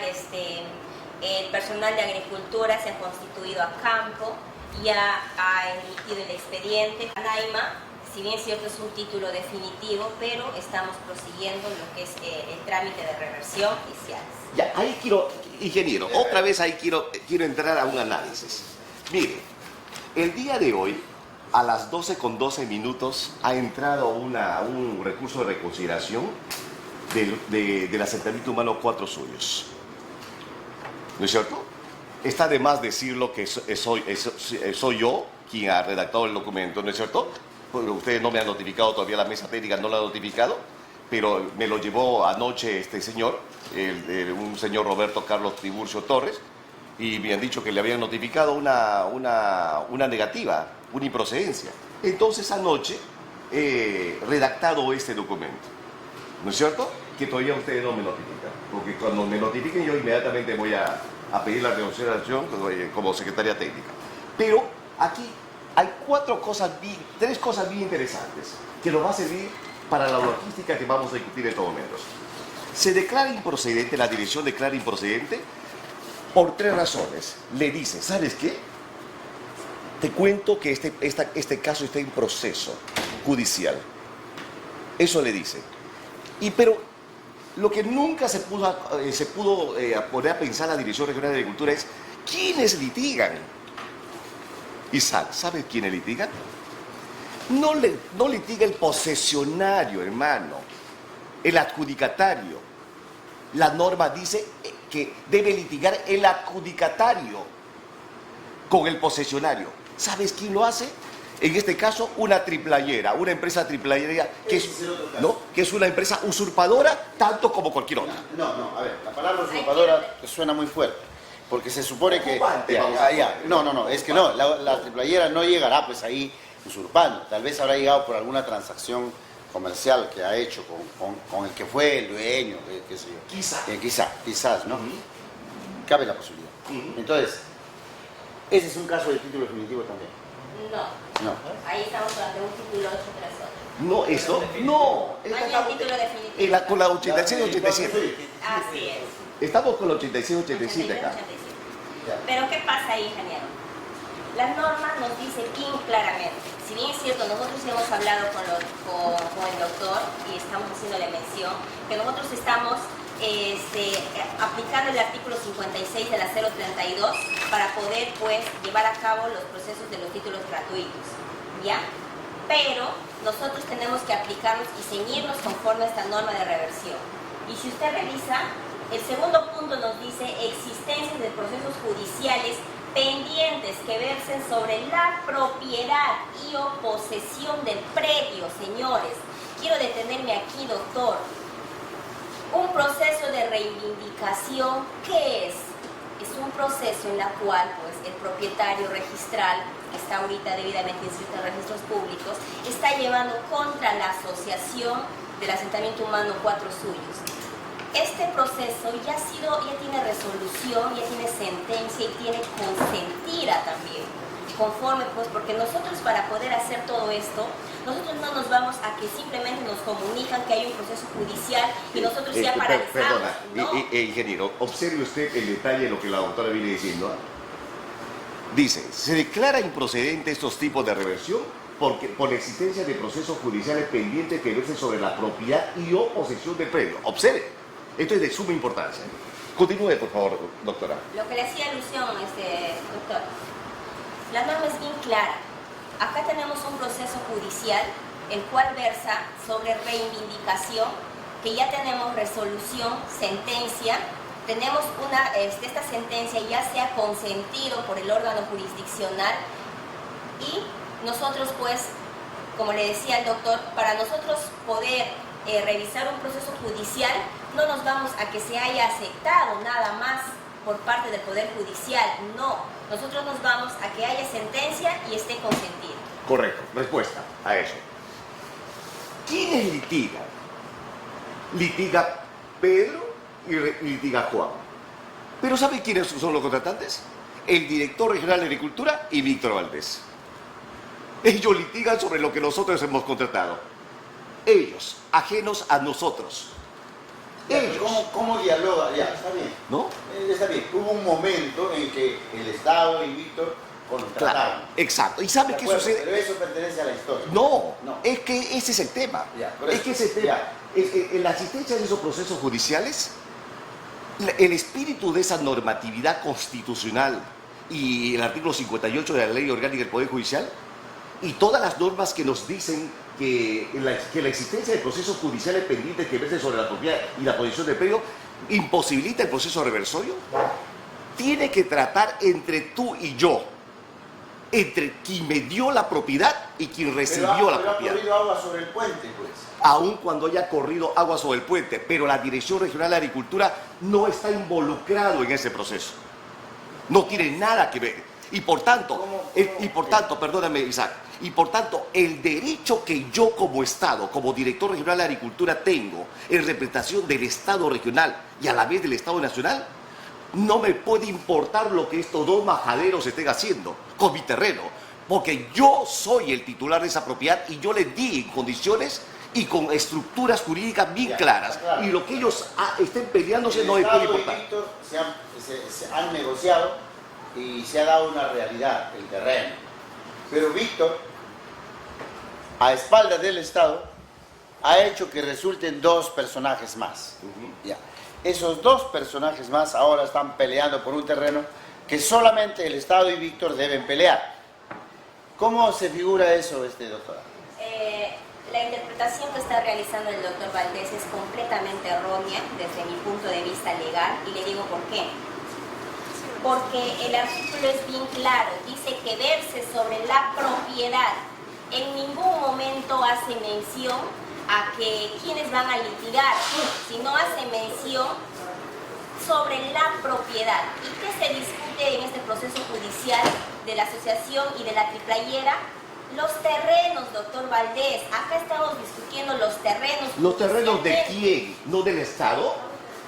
Speaker 3: el personal de agricultura se ha constituido a campo, ya ha emitido el expediente. Canaima, si bien es cierto, es un título definitivo, pero estamos prosiguiendo lo que es el trámite de reversión oficial.
Speaker 4: Ya, ahí quiero, ingeniero, otra vez ahí quiero entrar a un análisis. Mire, el día de hoy, a las 12:12 ha entrado un recurso de reconsideración del asentamiento humano Cuatro Suyos. ¿No es cierto? Está de más decirlo que soy yo quien ha redactado el documento, ¿no es cierto? Porque ustedes no me han notificado todavía, la mesa técnica no lo ha notificado, pero me lo llevó anoche este señor, un señor Roberto Carlos Tiburcio Torres, y me han dicho que le habían notificado una negativa, una improcedencia. Entonces anoche he redactado este documento, ¿no es cierto? Que todavía ustedes no me notifican, porque cuando me notifiquen yo inmediatamente voy a pedir la reconsideración como secretaria técnica. Pero aquí hay tres cosas bien interesantes que nos va a servir para la logística que vamos a discutir en estos momentos. Se declara improcedente, la dirección declara improcedente por tres razones. Le dice, ¿sabes qué? Te cuento que este caso está en proceso judicial. Eso le dice. Pero lo que nunca se pudo poner a pensar la Dirección Regional de Agricultura es ¿quiénes litigan? Isaac, ¿sabes quiénes litigan? No litiga el posesionario, hermano, el adjudicatario. La norma dice que debe litigar el adjudicatario con el posesionario. ¿Sabes quién lo hace? En este caso, una triplayera, una empresa triplayera que es una empresa usurpadora tanto como cualquier otra.
Speaker 1: No, a ver, la palabra usurpadora suena muy fuerte, porque se supone que... No, es que no, la triplayera no llegará pues ahí usurpando, tal vez habrá llegado por alguna transacción comercial que ha hecho con el que fue el dueño, qué sé yo.
Speaker 4: Quizás,
Speaker 1: ¿no? Cabe la posibilidad. Entonces, Ese es un caso de título definitivo también.
Speaker 3: No,
Speaker 1: No.
Speaker 3: ahí estamos ante un título 838.
Speaker 4: No, eso, no.
Speaker 3: No hay un título definitivo.
Speaker 4: Con la 86-87.
Speaker 3: Así es.
Speaker 4: Estamos con la 86-87 acá.
Speaker 3: 87. Pero ¿qué pasa ahí, ingeniero? La norma nos dice bien claramente, si bien es cierto, nosotros hemos hablado con el doctor y estamos haciéndole mención, que nosotros estamos aplicando el artículo 56 de la 032 para poder pues llevar a cabo los procesos de los títulos gratuitos, ¿ya? Pero nosotros tenemos que aplicarnos y ceñirnos conforme a esta norma de reversión. Y si usted revisa, el segundo punto nos dice existencia de procesos judiciales pendientes que versen sobre la propiedad y o posesión del predio, señores. Quiero detenerme aquí, doctor. Un proceso de reivindicación, ¿qué es? Es un proceso en el cual pues, el propietario registral, que está ahorita debidamente inscrito en registros públicos, está llevando contra la asociación del asentamiento humano 4 Suyos. Este proceso ya tiene resolución, ya tiene sentencia y tiene consentida también, conforme pues, porque nosotros para poder hacer todo esto, nosotros no nos vamos a que simplemente nos comunican que hay un proceso judicial y nosotros ya paralizamos.
Speaker 4: Perdona,
Speaker 3: ¿no?
Speaker 4: ingeniero, observe usted el detalle de lo que la doctora viene diciendo. Dice, se declara improcedente estos tipos de reversión por la existencia de procesos judiciales pendientes que versen sobre la propiedad y o posesión del predio. Observe, esto es de suma importancia. Continúe, por favor, doctora.
Speaker 3: Lo que le hacía alusión, doctor, la norma es bien clara. Acá tenemos un proceso judicial, el cual versa sobre reivindicación, que ya tenemos resolución, sentencia, tenemos esta sentencia ya se ha consentido por el órgano jurisdiccional y nosotros pues, como le decía el doctor, para nosotros poder revisar un proceso judicial, no nos vamos a que se haya aceptado nada más por parte del Poder Judicial, no. Nosotros nos vamos a que haya sentencia y esté consentido.
Speaker 4: Correcto, respuesta a eso. ¿Quiénes litigan? Litiga Pedro y litiga Juan. ¿Pero sabe quiénes son los contratantes? El director regional de Agricultura y Víctor Valdés. Ellos litigan sobre lo que nosotros hemos contratado. Ellos, ajenos a nosotros.
Speaker 1: Ya,
Speaker 4: Ellos.
Speaker 1: ¿Cómo dialoga? Ya, está bien.
Speaker 4: ¿No?
Speaker 1: Está bien. Hubo un momento en que el Estado y Víctor contrataron.
Speaker 4: Claro, exacto. ¿Y sabe
Speaker 1: De
Speaker 4: qué
Speaker 1: acuerdo,
Speaker 4: sucede?
Speaker 1: Pero eso pertenece a la historia.
Speaker 4: No,
Speaker 1: No.
Speaker 4: es que ese es el tema.
Speaker 1: Ya,
Speaker 4: Es que ese es el tema. En la asistencia de esos procesos judiciales, el espíritu de esa normatividad constitucional y el artículo 58 de la Ley Orgánica del Poder Judicial y todas las normas que nos dicen que la existencia de procesos judiciales pendientes que versen sobre la propiedad y la posesión del predio imposibilita el proceso reversorio, tiene que tratar entre tú y yo, entre quien me dio la propiedad y quien recibió la propiedad.
Speaker 1: Pero ha corrido agua sobre el puente, pues.
Speaker 4: Aun cuando haya corrido agua sobre el puente, pero la Dirección Regional de Agricultura no está involucrado en ese proceso. No tiene nada que ver. Y por tanto, perdóname, Isaac, y por tanto, el derecho que yo como Estado, como Director Regional de Agricultura tengo en representación del Estado regional y a la vez del Estado nacional, no me puede importar lo que estos dos majaderos estén haciendo con mi terreno, porque yo soy el titular de esa propiedad y yo les di en condiciones y con estructuras jurídicas bien claras.
Speaker 1: Claro.
Speaker 4: Y lo que ellos estén peleándose no
Speaker 1: El
Speaker 4: me puede
Speaker 1: Estado y
Speaker 4: importar.
Speaker 1: Víctor se han negociado y se ha dado una realidad, el terreno. Pero Víctor, a espaldas del Estado, ha hecho que resulten dos personajes más. Ya. Esos dos personajes más ahora están peleando por un terreno que solamente el Estado y Víctor deben pelear. ¿Cómo se figura eso, doctora?
Speaker 3: La interpretación que está realizando el doctor Valdés es completamente errónea desde mi punto de vista legal y le digo por qué. Porque el artículo es bien claro, dice que verse sobre la propiedad. En ningún momento hace mención a que quienes van a litigar, sino hace mención sobre la propiedad. ¿Y qué se discute en este proceso judicial de la asociación y de la triplayera? Los terrenos, doctor Valdés. Acá estamos discutiendo los terrenos.
Speaker 4: ¿Los terrenos de quién? ¿No del Estado?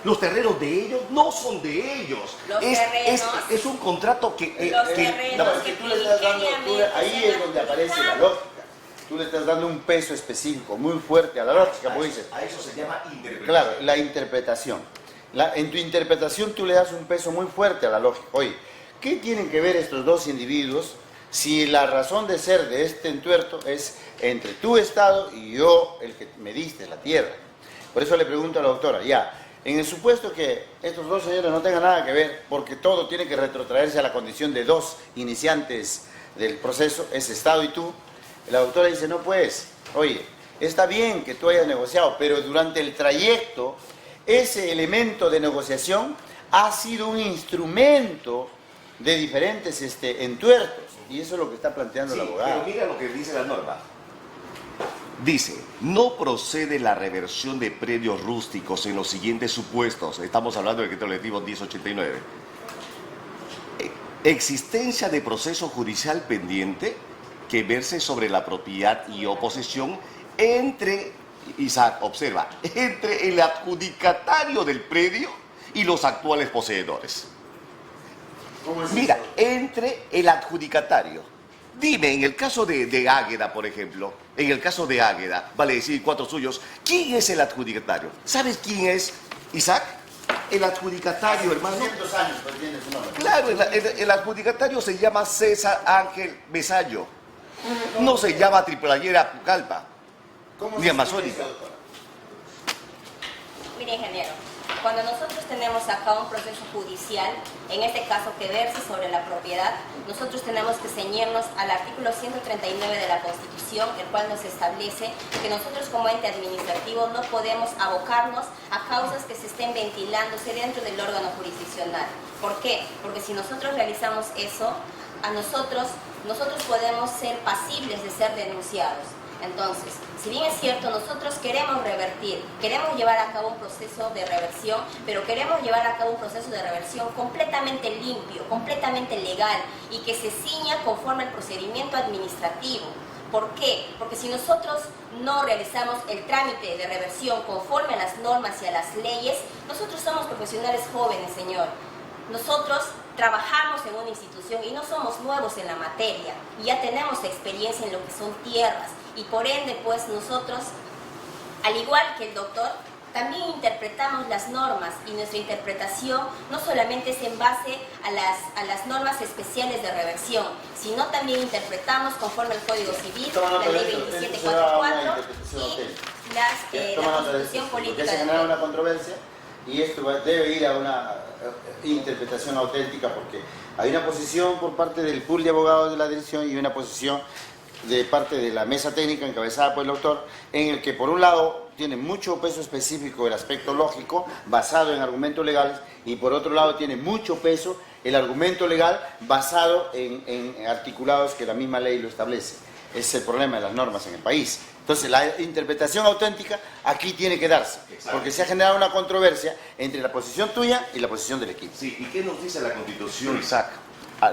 Speaker 4: Los terrenos de ellos no son de ellos.
Speaker 3: Los
Speaker 4: es,
Speaker 3: terrenos,
Speaker 4: es un contrato que...
Speaker 3: los terrenos
Speaker 1: No, es que tú le estás dando, ahí es donde aparece la lógica. Tú le estás dando un peso específico muy fuerte a la lógica, porque dices,
Speaker 4: A eso se llama interpretación.
Speaker 1: claro, la interpretación. En tu interpretación tú le das un peso muy fuerte a la lógica. Oye, ¿qué tienen que ver estos dos individuos si la razón de ser de este entuerto es entre tu estado y yo, el que me diste la tierra? Por eso le pregunto a la doctora, ya, en el supuesto que estos dos señores no tengan nada que ver, porque todo tiene que retrotraerse a la condición de dos iniciantes del proceso, ese estado y tú, la doctora dice, no pues, oye, está bien que tú hayas negociado, pero durante el trayecto, ese elemento de negociación ha sido un instrumento de diferentes entuertos. Y eso es lo que está planteando el abogado.
Speaker 4: Pero mira lo que dice la norma. Dice, no procede la reversión de predios rústicos en los siguientes supuestos. Estamos hablando del decreto lectivo 1089. Existencia de proceso judicial pendiente que verse sobre la propiedad y oposición entre, Isaac, observa, entre el adjudicatario del predio y los actuales poseedores.
Speaker 1: ¿Cómo es
Speaker 4: Mira,
Speaker 1: eso?
Speaker 4: entre el adjudicatario. Dime, en el caso de Águeda, por ejemplo, en el caso de Águeda, vale decir 4 suyos, ¿quién es el adjudicatario? ¿Sabes quién es, Isaac? El adjudicatario, hermano.
Speaker 1: 200 años, pues tiene su nombre.
Speaker 4: Claro, el adjudicatario se llama César Ángel Mesallo. No se llama Triplayera Pucallpa,
Speaker 1: ¿Cómo
Speaker 4: ni
Speaker 1: se
Speaker 4: Amazónica.
Speaker 1: escribe eso, doctora?
Speaker 3: Mire, ingeniero, cuando nosotros tenemos acá un proceso judicial, en este caso que verse sobre la propiedad, nosotros tenemos que ceñirnos al artículo 139 de la Constitución, el cual nos establece que nosotros como ente administrativo no podemos abocarnos a causas que se estén ventilándose dentro del órgano jurisdiccional. ¿Por qué? Porque si nosotros realizamos eso, a nosotros podemos ser pasibles de ser denunciados. Entonces, si bien es cierto, nosotros queremos revertir, queremos llevar a cabo un proceso de reversión, pero queremos llevar a cabo un proceso de reversión completamente limpio, completamente legal y que se ciña conforme al procedimiento administrativo. ¿Por qué? Porque si nosotros no realizamos el trámite de reversión conforme a las normas y a las leyes, nosotros somos profesionales jóvenes, señor. Nosotros trabajamos en una institución y no somos nuevos en la materia y ya tenemos experiencia en lo que son tierras y por ende pues nosotros, al igual que el doctor, también interpretamos las normas y nuestra interpretación no solamente es en base a las normas especiales de reversión, sino también interpretamos conforme al Código Civil, la Ley 2744 y la Constitución Política
Speaker 1: Porque se
Speaker 3: del
Speaker 1: genera
Speaker 3: Perú.
Speaker 1: una controversia y esto debe ir a una interpretación auténtica porque hay una posición por parte del pool de abogados de la dirección y una posición de parte de la mesa técnica encabezada por el doctor, en el que por un lado tiene mucho peso específico el aspecto lógico basado en argumentos legales y por otro lado tiene mucho peso el argumento legal basado en articulados que la misma ley lo establece. Ese es el problema de las normas en el país. Entonces la interpretación auténtica aquí tiene que darse, porque se ha generado una controversia entre la posición tuya y la posición del equipo.
Speaker 4: Sí, ¿y qué nos dice la Constitución, Isaac?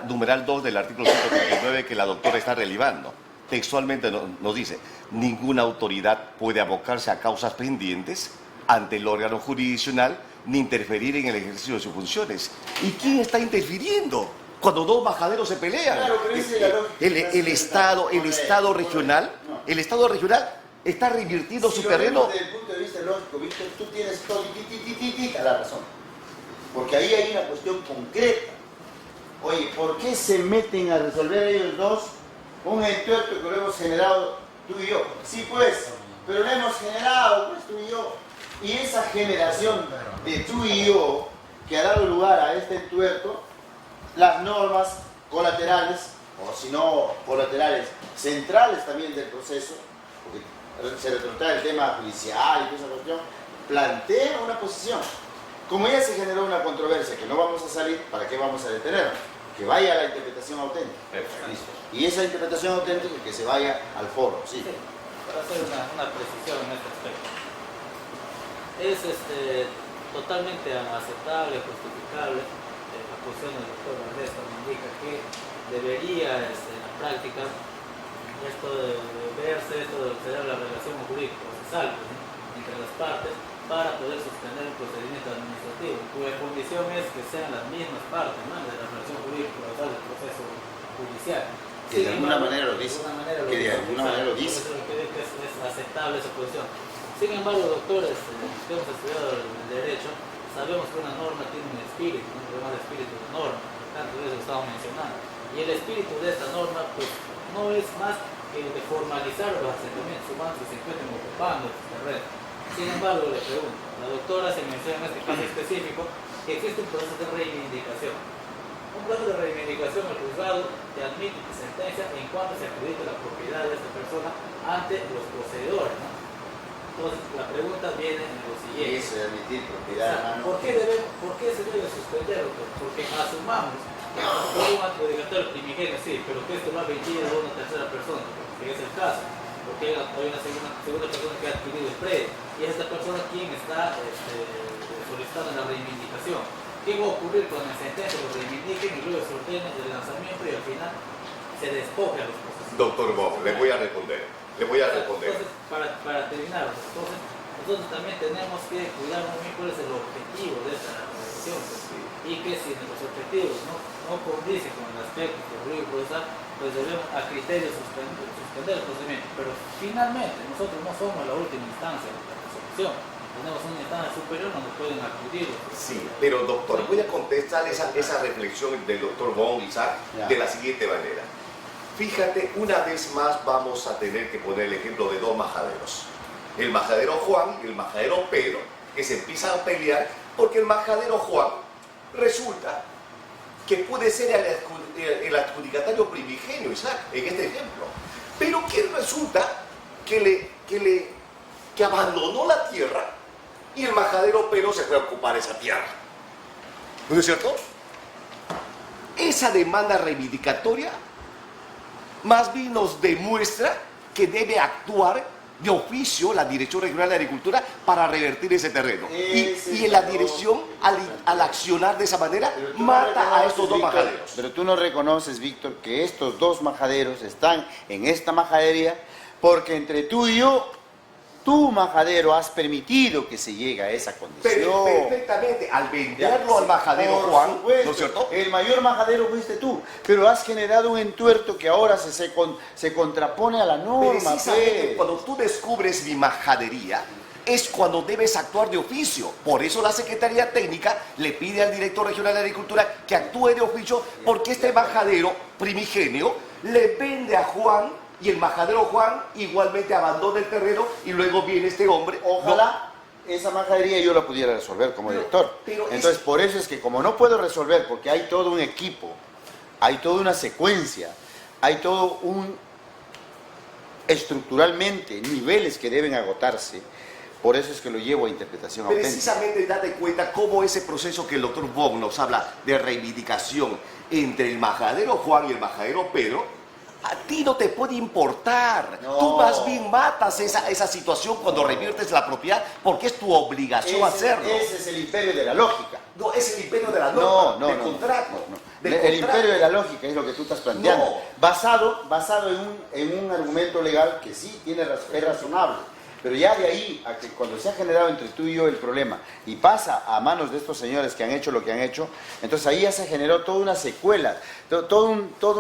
Speaker 4: Numeral 2 del artículo 139 que la doctora está relevando. Textualmente nos dice, ninguna autoridad puede abocarse a causas pendientes ante el órgano jurisdiccional ni interferir en el ejercicio de sus funciones. ¿Y quién está interfiriendo? Cuando dos majaderos se pelean.
Speaker 1: Claro, pero esa es la lógica.
Speaker 4: El Estado regional, el Estado regional está revirtiendo su terreno.
Speaker 1: Desde el punto de vista lógico, Víctor, tú tienes todo a la razón. Porque ahí hay una cuestión concreta. Oye, ¿por qué se meten a resolver ellos dos un entuerto que lo hemos generado tú y yo? Sí, pues, pero lo hemos generado, pues, tú y yo. Y esa generación de tú y yo que ha dado lugar a este entuerto, las normas colaterales, o si no colaterales, centrales también del proceso, porque se retrotrae el tema judicial y toda esa cuestión, plantea una posición. Como ya se generó una controversia que no vamos a salir, ¿para qué vamos a detenernos? Que vaya a la interpretación auténtica. Listo. Y esa interpretación auténtica que se vaya al foro, sí.
Speaker 2: Para hacer una precisión en este aspecto. Es totalmente aceptable, justificable la posición del doctor Valdés cuando indica que debería en la práctica esto de verse, esto de observar la relación jurídico-procesal entre las partes, para poder suspender el procedimiento administrativo, cuya condición es que sean las mismas partes, ¿no?, de la relación jurídica del proceso judicial.
Speaker 1: Que de alguna manera lo dice. Que de alguna manera lo dice.
Speaker 2: Es aceptable esa posición. Sin embargo, doctores que hemos estudiado el derecho, sabemos que una norma tiene un espíritu, ¿no?, llamado espíritu de norma, tanto de eso estamos mencionando. Y el espíritu de esta norma, pues, no es más que el de formalizar los asentamientos humanos que se encuentren ocupando este terreno. Sin embargo, le pregunto, la doctora se menciona en este caso específico que existe un proceso de reivindicación. Un proceso de reivindicación, el juzgado te admite tu sentencia en cuanto se acredite la propiedad de esta persona ante los poseedores, ¿no? Entonces, la pregunta viene en lo siguiente.
Speaker 1: Eso de admitir
Speaker 2: O
Speaker 1: propiedad,
Speaker 2: sea,
Speaker 1: hermano.
Speaker 2: ¿por qué se debe suspender? Porque asumamos que un adjudicatario primigenio sí, pero que esto lo ha vendido a una tercera persona, que es el caso, porque hay una segunda persona que ha adquirido el predio, y es esta persona quien está solicitando la reivindicación. ¿Qué va a ocurrir cuando en sentencia lo reivindiquen y luego se ordene el lanzamiento y al final se despoje a los procesos?
Speaker 4: Doctor Bob, le voy a responder.
Speaker 2: Entonces, para terminar, nosotros también tenemos que cuidar muy bien cuál es el objetivo de esta negociación, y que si los objetivos no condicen con el aspecto jurídico procesal, pues debemos a criterio suspender el procedimiento. Pero finalmente nosotros no somos la última instancia de la resolución, tenemos una instancia superior donde pueden acudir.
Speaker 4: Sí, pero doctor, voy a contestar esa reflexión del doctor Von Isaac de la siguiente manera. Fíjate, una vez más vamos a tener que poner el ejemplo de dos majaderos. El majadero Juan y el majadero Pedro, que se empiezan a pelear porque el majadero Juan resulta que puede ser el adjudicatario primigenio, Isaac, en este ejemplo. Pero que resulta que abandonó la tierra y el majadero Pedro se fue a ocupar esa tierra. ¿No es cierto? Esa demanda reivindicatoria más bien nos demuestra que debe actuar de oficio la Dirección Regional de Agricultura para revertir ese terreno. Y la dirección, al accionar de esa manera, mata a estos dos majaderos.
Speaker 1: Pero tú no reconoces, Víctor, que estos dos majaderos están en esta majadería porque entre tú y yo, tú, majadero, has permitido que se llegue a esa condición.
Speaker 4: Perfectamente, al venderlo al majadero
Speaker 1: Por
Speaker 4: Juan,
Speaker 1: supuesto,
Speaker 4: ¿no es cierto?
Speaker 1: El mayor majadero fuiste tú, pero has generado un entuerto que ahora se contrapone a la norma.
Speaker 4: Precisamente
Speaker 1: pues.
Speaker 4: cuando tú descubres mi majadería, es cuando debes actuar de oficio. Por eso la Secretaría Técnica le pide al Director Regional de Agricultura que actúe de oficio, porque este majadero primigenio le vende a Juan y el majadero Juan igualmente abandona el terreno y luego viene este hombre.
Speaker 1: Ojalá esa majadería yo la pudiera resolver como director. Entonces, por eso es que como no puedo resolver, porque hay todo un equipo, hay toda una secuencia, hay todo un estructuralmente niveles que deben agotarse. Por eso es que lo llevo a interpretación auténtica.
Speaker 4: Precisamente date cuenta cómo ese proceso que el doctor Bob nos habla de reivindicación entre el majadero Juan y el majadero Pedro, a ti no te puede importar. No. Tú más bien matas esa situación cuando reviertes la propiedad porque es tu obligación hacerlo.
Speaker 1: Ese es el imperio de la lógica.
Speaker 4: No, es el imperio de la norma, del contrato.
Speaker 1: El imperio de la lógica es lo que tú estás planteando.
Speaker 4: No.
Speaker 1: Basado en un argumento legal que sí es razonable. Pero ya de ahí a que cuando se ha generado entre tú y yo el problema y pasa a manos de estos señores que han hecho lo que han hecho, entonces ahí ya se generó toda una secuela, toda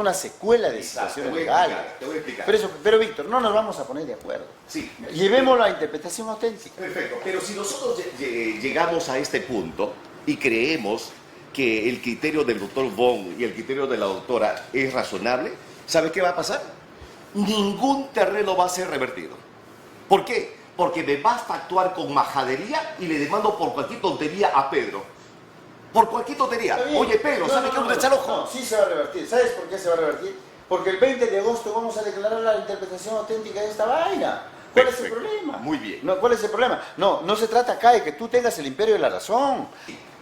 Speaker 1: una secuela de situaciones legales.
Speaker 4: Te voy a explicar.
Speaker 1: Pero Víctor, no nos vamos a poner de acuerdo.
Speaker 4: Sí.
Speaker 1: Llevémoslo a interpretación auténtica.
Speaker 4: Perfecto. Pero si nosotros llegamos a este punto y creemos que el criterio del doctor Von y el criterio de la doctora es razonable, ¿sabe qué va a pasar? Ningún terreno va a ser revertido. ¿Por qué? Porque me basta actuar con majadería y le demando por cualquier tontería a Pedro. Por cualquier tontería. Oye, Pedro, ¿sabe qué?
Speaker 1: No, sí se va a revertir. ¿Sabes por qué se va a revertir? Porque el 20 de agosto vamos a declarar la interpretación auténtica de esta vaina. ¿Cuál es el problema?
Speaker 4: Muy bien.
Speaker 1: No, ¿cuál es el problema? No se trata acá de que tú tengas el imperio de la razón.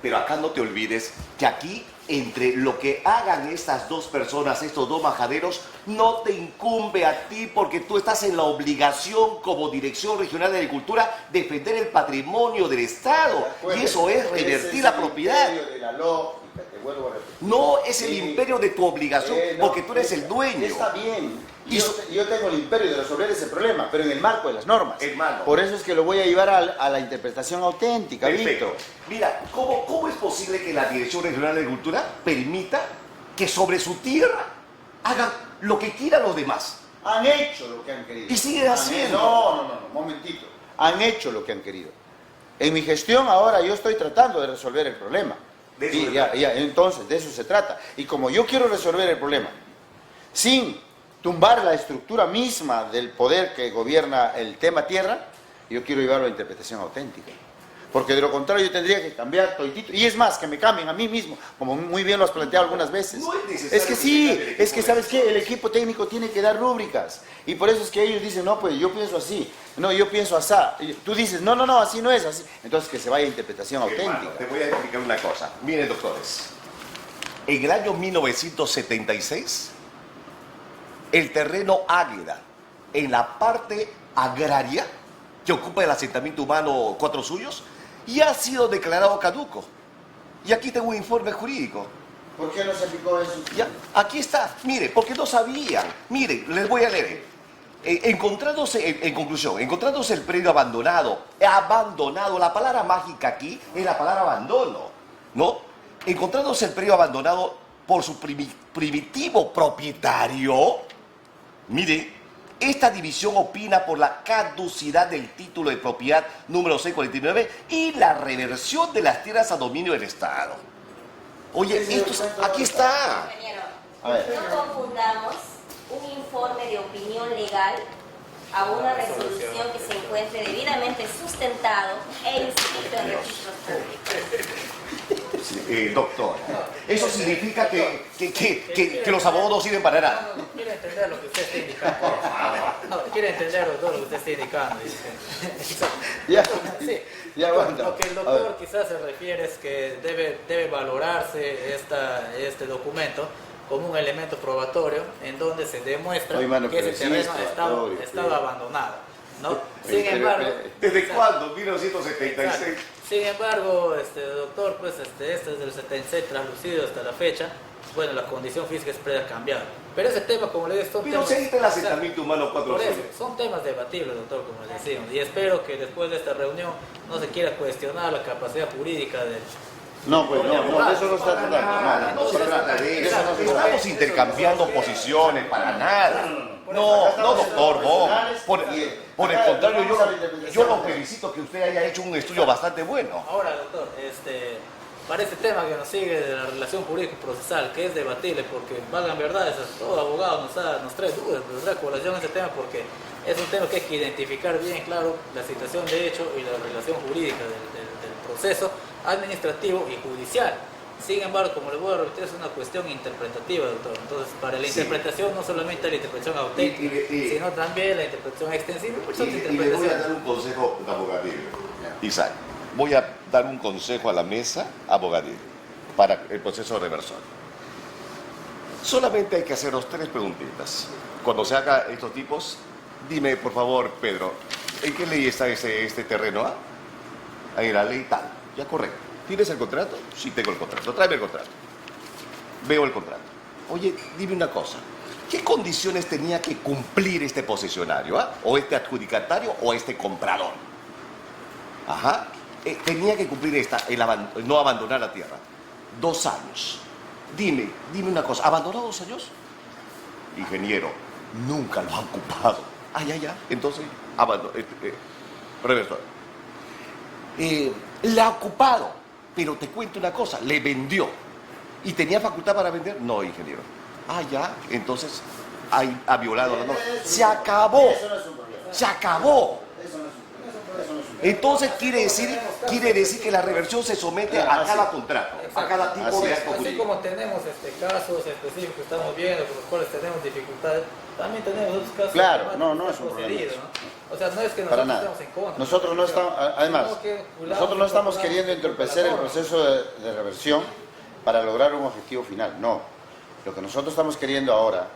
Speaker 4: Pero acá no te olvides que aquí, entre lo que hagan estas dos personas, estos dos majaderos, no te incumbe a ti porque tú estás en la obligación como Dirección Regional de Agricultura defender el patrimonio del Estado. Y eso es revertir la propiedad.
Speaker 1: El imperio de la lógica, te vuelvo a repetir.
Speaker 4: No es el
Speaker 1: Sí.
Speaker 4: imperio de tu obligación,
Speaker 1: No,
Speaker 4: porque tú eres el dueño.
Speaker 1: Está bien.
Speaker 4: Y
Speaker 1: Yo tengo el imperio de resolver ese problema, pero en el marco de las normas.
Speaker 4: Hermano.
Speaker 1: Por eso es que lo voy a llevar a la interpretación auténtica,
Speaker 4: Perfecto.
Speaker 1: Víctor.
Speaker 4: Mira, ¿cómo es posible que la Dirección Regional de Agricultura permita que sobre su tierra hagan lo que quieran los demás?
Speaker 1: Han hecho lo que han querido.
Speaker 4: Y siguen haciendo.
Speaker 1: No, momentito. Han hecho lo que han querido. En mi gestión ahora yo estoy tratando de resolver el problema.
Speaker 4: De eso
Speaker 1: Y
Speaker 4: se
Speaker 1: ya,
Speaker 4: trata.
Speaker 1: entonces, de eso se trata. Y como yo quiero resolver el problema, sin tumbar la estructura misma del poder que gobierna el tema tierra, yo quiero llevarlo a interpretación auténtica. Porque de lo contrario yo tendría que cambiar toditito. Y es más, que me cambien a mí mismo, como muy bien lo has planteado algunas veces.
Speaker 4: No es necesario
Speaker 1: Es que
Speaker 4: que
Speaker 1: sí,
Speaker 4: tenga el equipo
Speaker 1: es que ¿sabes qué? El equipo técnico tiene que dar rúbricas. Y por eso es que ellos dicen, no, pues yo pienso así. No, yo pienso así. Tú dices, no, así no es así. Entonces que se vaya a interpretación
Speaker 4: Hermano,
Speaker 1: auténtica.
Speaker 4: te voy a explicar una cosa. Miren, doctores. En el año 1976, el terreno Águeda, en la parte agraria, que ocupa el asentamiento humano Cuatro Suyos, ya ha sido declarado caduco. Y aquí tengo un informe jurídico.
Speaker 1: ¿Por qué no se aplicó eso?
Speaker 4: Ya, aquí está. Mire, porque no sabían. Mire, les voy a leer. En conclusión, encontrándose el predio abandonado, la palabra mágica aquí es la palabra abandono, ¿no? Encontrándose el predio abandonado por su primitivo propietario, mire, esta división opina por la caducidad del título de propiedad número 649 y la reversión de las tierras a dominio del Estado. Oye, aquí está.
Speaker 3: Ingeniero,
Speaker 1: A ver.
Speaker 3: no confundamos un informe de opinión legal a una resolución que se encuentre debidamente sustentado e inscrito en registros públicos.
Speaker 4: Doctor, eso significa que los abogados no sirven para nada.
Speaker 2: No, quiere entender lo que usted está indicando. No, quiere entender todo lo que usted está indicando.
Speaker 1: Ya,
Speaker 2: Sí.
Speaker 1: ya aguanta.
Speaker 2: Lo que el
Speaker 1: A
Speaker 2: doctor
Speaker 1: ver.
Speaker 2: quizás se refiere es que debe valorarse este documento como un elemento probatorio en donde se demuestra
Speaker 1: Oye, mano,
Speaker 2: que ese
Speaker 1: pero sí
Speaker 2: terreno
Speaker 1: es probatorio,
Speaker 2: estaba
Speaker 1: sí.
Speaker 2: abandonado, ¿no?
Speaker 1: Pero-
Speaker 2: Sin embargo,
Speaker 4: ¿Desde cuándo? 1976.
Speaker 2: exacto. Sin embargo, doctor, pues este es del 76 translucido hasta la fecha. Bueno, la condición física es cambiada. Pero ese tema, como le digo, son
Speaker 4: Pero
Speaker 2: temas...
Speaker 4: si ahí está el asentamiento humano Cuatro
Speaker 2: Por eso,
Speaker 4: Suyos.
Speaker 2: son temas debatibles, doctor, como le decimos. Y espero que después de esta reunión no se quiera cuestionar la capacidad jurídica del...
Speaker 1: No, pues no, de eso no se trata.
Speaker 4: No se trata de eso. Estamos intercambiando posiciones para nada. No, doctor, no. Por el contrario, yo lo felicito que usted haya hecho un estudio bastante bueno.
Speaker 2: Ahora, doctor, para este tema que nos sigue de la relación jurídico-procesal, que es debatible, porque valgan verdades, todo abogado nos trae dudas, nos trae colación ese tema, porque es un tema que hay que identificar bien claro la situación de hecho y la relación jurídica del proceso administrativo y judicial. Sin embargo, como le voy a repetir, es una cuestión interpretativa, doctor. Entonces, para la interpretación no solamente la interpretación auténtica, sino también la interpretación extensiva. Muchas
Speaker 4: Y le voy a
Speaker 2: interpretaciones.
Speaker 4: dar un consejo abogadil. Isaac, voy a dar un consejo a la mesa abogadil para el proceso reversor. Solamente hay que hacernos 3 preguntitas. Cuando se haga estos tipos, dime por favor, Pedro, ¿en qué ley está este terreno? En la ley tal. Ya, correcto. ¿Tienes el contrato? Sí, tengo el contrato. Tráeme el contrato. Veo el contrato. Oye, dime una cosa. ¿Qué condiciones tenía que cumplir este posesionario? ¿O este adjudicatario o este comprador? Ajá. Tenía que cumplir no abandonar la tierra. 2 años. Dime una cosa. ¿Abandonó 2 años? Ingeniero, nunca lo ha ocupado. Ya. Entonces, reversor. Le ha ocupado, pero te cuento una cosa, le vendió. ¿Y tenía facultad para vender? No, ingeniero. Ya, entonces ha violado la norma. Se acabó.
Speaker 1: Eso no es un problema.
Speaker 4: Se acabó.
Speaker 1: Eso no es un problema.
Speaker 4: Entonces quiere decir que la reversión se somete a cada contrato, a cada tipo de acto
Speaker 2: Así
Speaker 4: jurídico.
Speaker 2: como tenemos casos específicos que estamos viendo, con los cuales tenemos dificultades, también tenemos otros casos.
Speaker 1: Claro,
Speaker 2: que
Speaker 1: no
Speaker 2: han
Speaker 1: es un problema.
Speaker 2: procedido, ¿no? O sea, no es que
Speaker 1: Para
Speaker 2: nosotros
Speaker 1: nada.
Speaker 2: estemos en contra.
Speaker 1: Nosotros no estamos, además,
Speaker 2: Sino que
Speaker 1: nosotros no estamos queriendo entorpecer el proceso de reversión para lograr un objetivo final. No. Lo que nosotros estamos queriendo ahora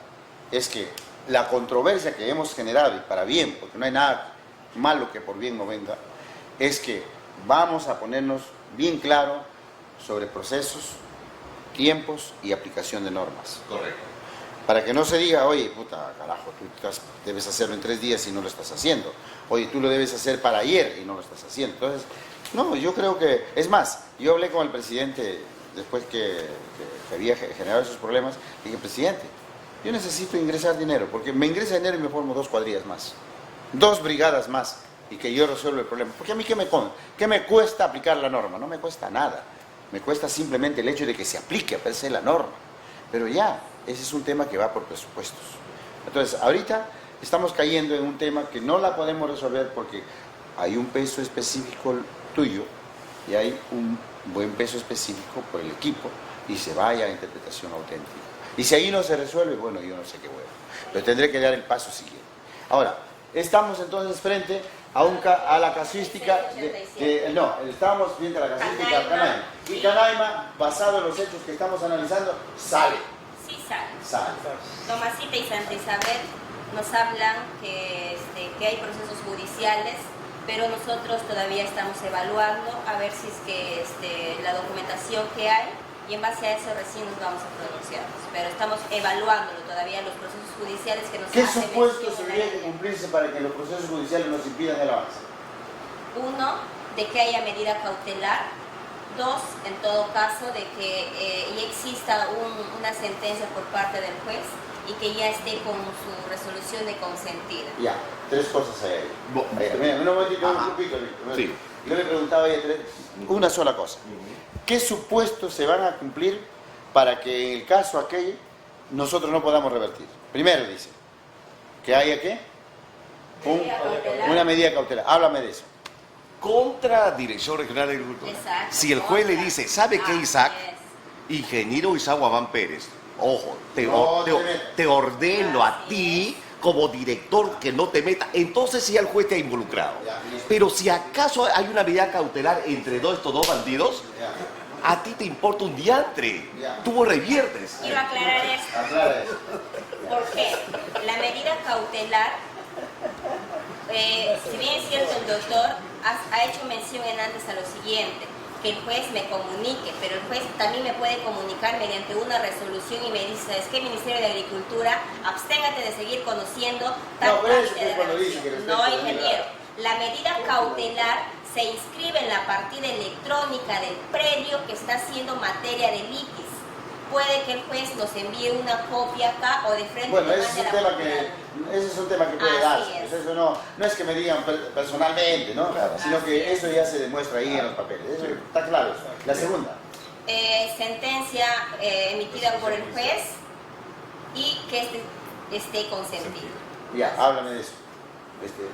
Speaker 1: es que la controversia que hemos generado, y para bien, porque no hay nada malo que por bien no venga, es que vamos a ponernos bien claro sobre procesos tiempos y aplicación de normas.
Speaker 4: Correcto.
Speaker 1: Para que no se diga, oye, puta, carajo, debes hacerlo en 3 días y no lo estás haciendo. Oye, tú lo debes hacer para ayer y no lo estás haciendo. Entonces, no, yo creo que... Es más, yo hablé con el presidente después que había generado esos problemas. Dije, presidente, yo necesito ingresar dinero, porque me ingresa dinero y me formo 2 cuadrillas más. 2 brigadas más, y que yo resuelva el problema. Porque a mí, ¿qué me cuesta aplicar la norma? No me cuesta nada. Me cuesta simplemente el hecho de que se aplique a per se la norma. Pero ya, ese es un tema que va por presupuestos. Entonces, ahorita estamos cayendo en un tema que no la podemos resolver porque hay un peso específico tuyo y hay un buen peso específico por el equipo y se vaya a interpretación auténtica. Y si ahí no se resuelve, bueno, yo no sé qué huevo. Pero tendré que dar el paso siguiente. Ahora, estamos entonces frente a la casuística estamos frente a la casuística de Canaima. Y Canaima, basado en los hechos que estamos analizando, sale.
Speaker 3: Sí sale.
Speaker 1: Sale.
Speaker 3: Tomasita y Santa Isabel nos hablan que hay procesos judiciales, pero nosotros todavía estamos evaluando a ver si es que la documentación que hay, y en base a eso recién nos vamos a pronunciar. Pero estamos evaluándolo todavía, los procesos judiciales que nos
Speaker 1: ¿Qué
Speaker 3: hacen
Speaker 1: supuestos
Speaker 3: mención en la
Speaker 1: tendrían que
Speaker 3: ley.
Speaker 1: cumplirse para que los procesos judiciales nos impidan el avance?
Speaker 3: 1, de que haya medida cautelar. 2, en todo caso, de que ya exista una sentencia por parte del juez y que ya esté con su resolución de consentida.
Speaker 1: Ya, 3 cosas hay ahí. Mira, un momentito, un poquito, Víctor.
Speaker 4: Sí.
Speaker 1: Yo le preguntaba a ella una sola cosa. ¿Qué supuestos se van a cumplir para que en el caso aquel nosotros no podamos revertir? Primero dice, que haya ¿qué? Una medida cautelar. Háblame de eso.
Speaker 4: Contra Dirección Regional de Agricultura.
Speaker 3: Exacto.
Speaker 4: Si el juez le dice, ¿sabe qué, Isaac?
Speaker 3: Yes.
Speaker 4: Ingeniero Isaac Guamán Pérez, ojo,
Speaker 1: No te metas.
Speaker 4: te ordeno a ti como director que no te meta, entonces sí el juez te ha involucrado.
Speaker 1: Ya, listo.
Speaker 4: Pero si acaso hay una medida cautelar entre estos dos bandidos,
Speaker 1: Ya.
Speaker 4: a ti te importa un diantre,
Speaker 1: Ya.
Speaker 4: tú reviertes.
Speaker 3: Quiero aclarar esto,
Speaker 1: Aclara eso.
Speaker 3: porque la medida cautelar, si bien es cierto, el doctor ha hecho mención antes a lo siguiente, que el juez me comunique, pero el juez también me puede comunicar mediante una resolución y me dice, ¿sabes qué, Ministerio de Agricultura? Absténgate de seguir conociendo tal
Speaker 1: No, pero es
Speaker 3: trámite
Speaker 1: que
Speaker 3: de
Speaker 1: cuando dice
Speaker 3: revisión.
Speaker 1: que respecto
Speaker 3: No,
Speaker 1: de
Speaker 3: ingeniero. La medida cautelar se inscribe en la partida electrónica del predio que está siendo materia de litis. Puede que el juez nos envíe una copia acá o de frente.
Speaker 1: Bueno,
Speaker 3: le
Speaker 1: ese
Speaker 3: mande
Speaker 1: es un
Speaker 3: la
Speaker 1: tema
Speaker 3: copia.
Speaker 1: ese es un tema que puede
Speaker 3: Así
Speaker 1: darse.
Speaker 3: es.
Speaker 1: Pues eso no es que me digan personalmente, ¿no? Sino que eso ya se demuestra ahí en los papeles. Eso está claro. Eso. La segunda.
Speaker 3: Sentencia emitida por el juez y que esté consentido.
Speaker 1: Ya, háblame de eso.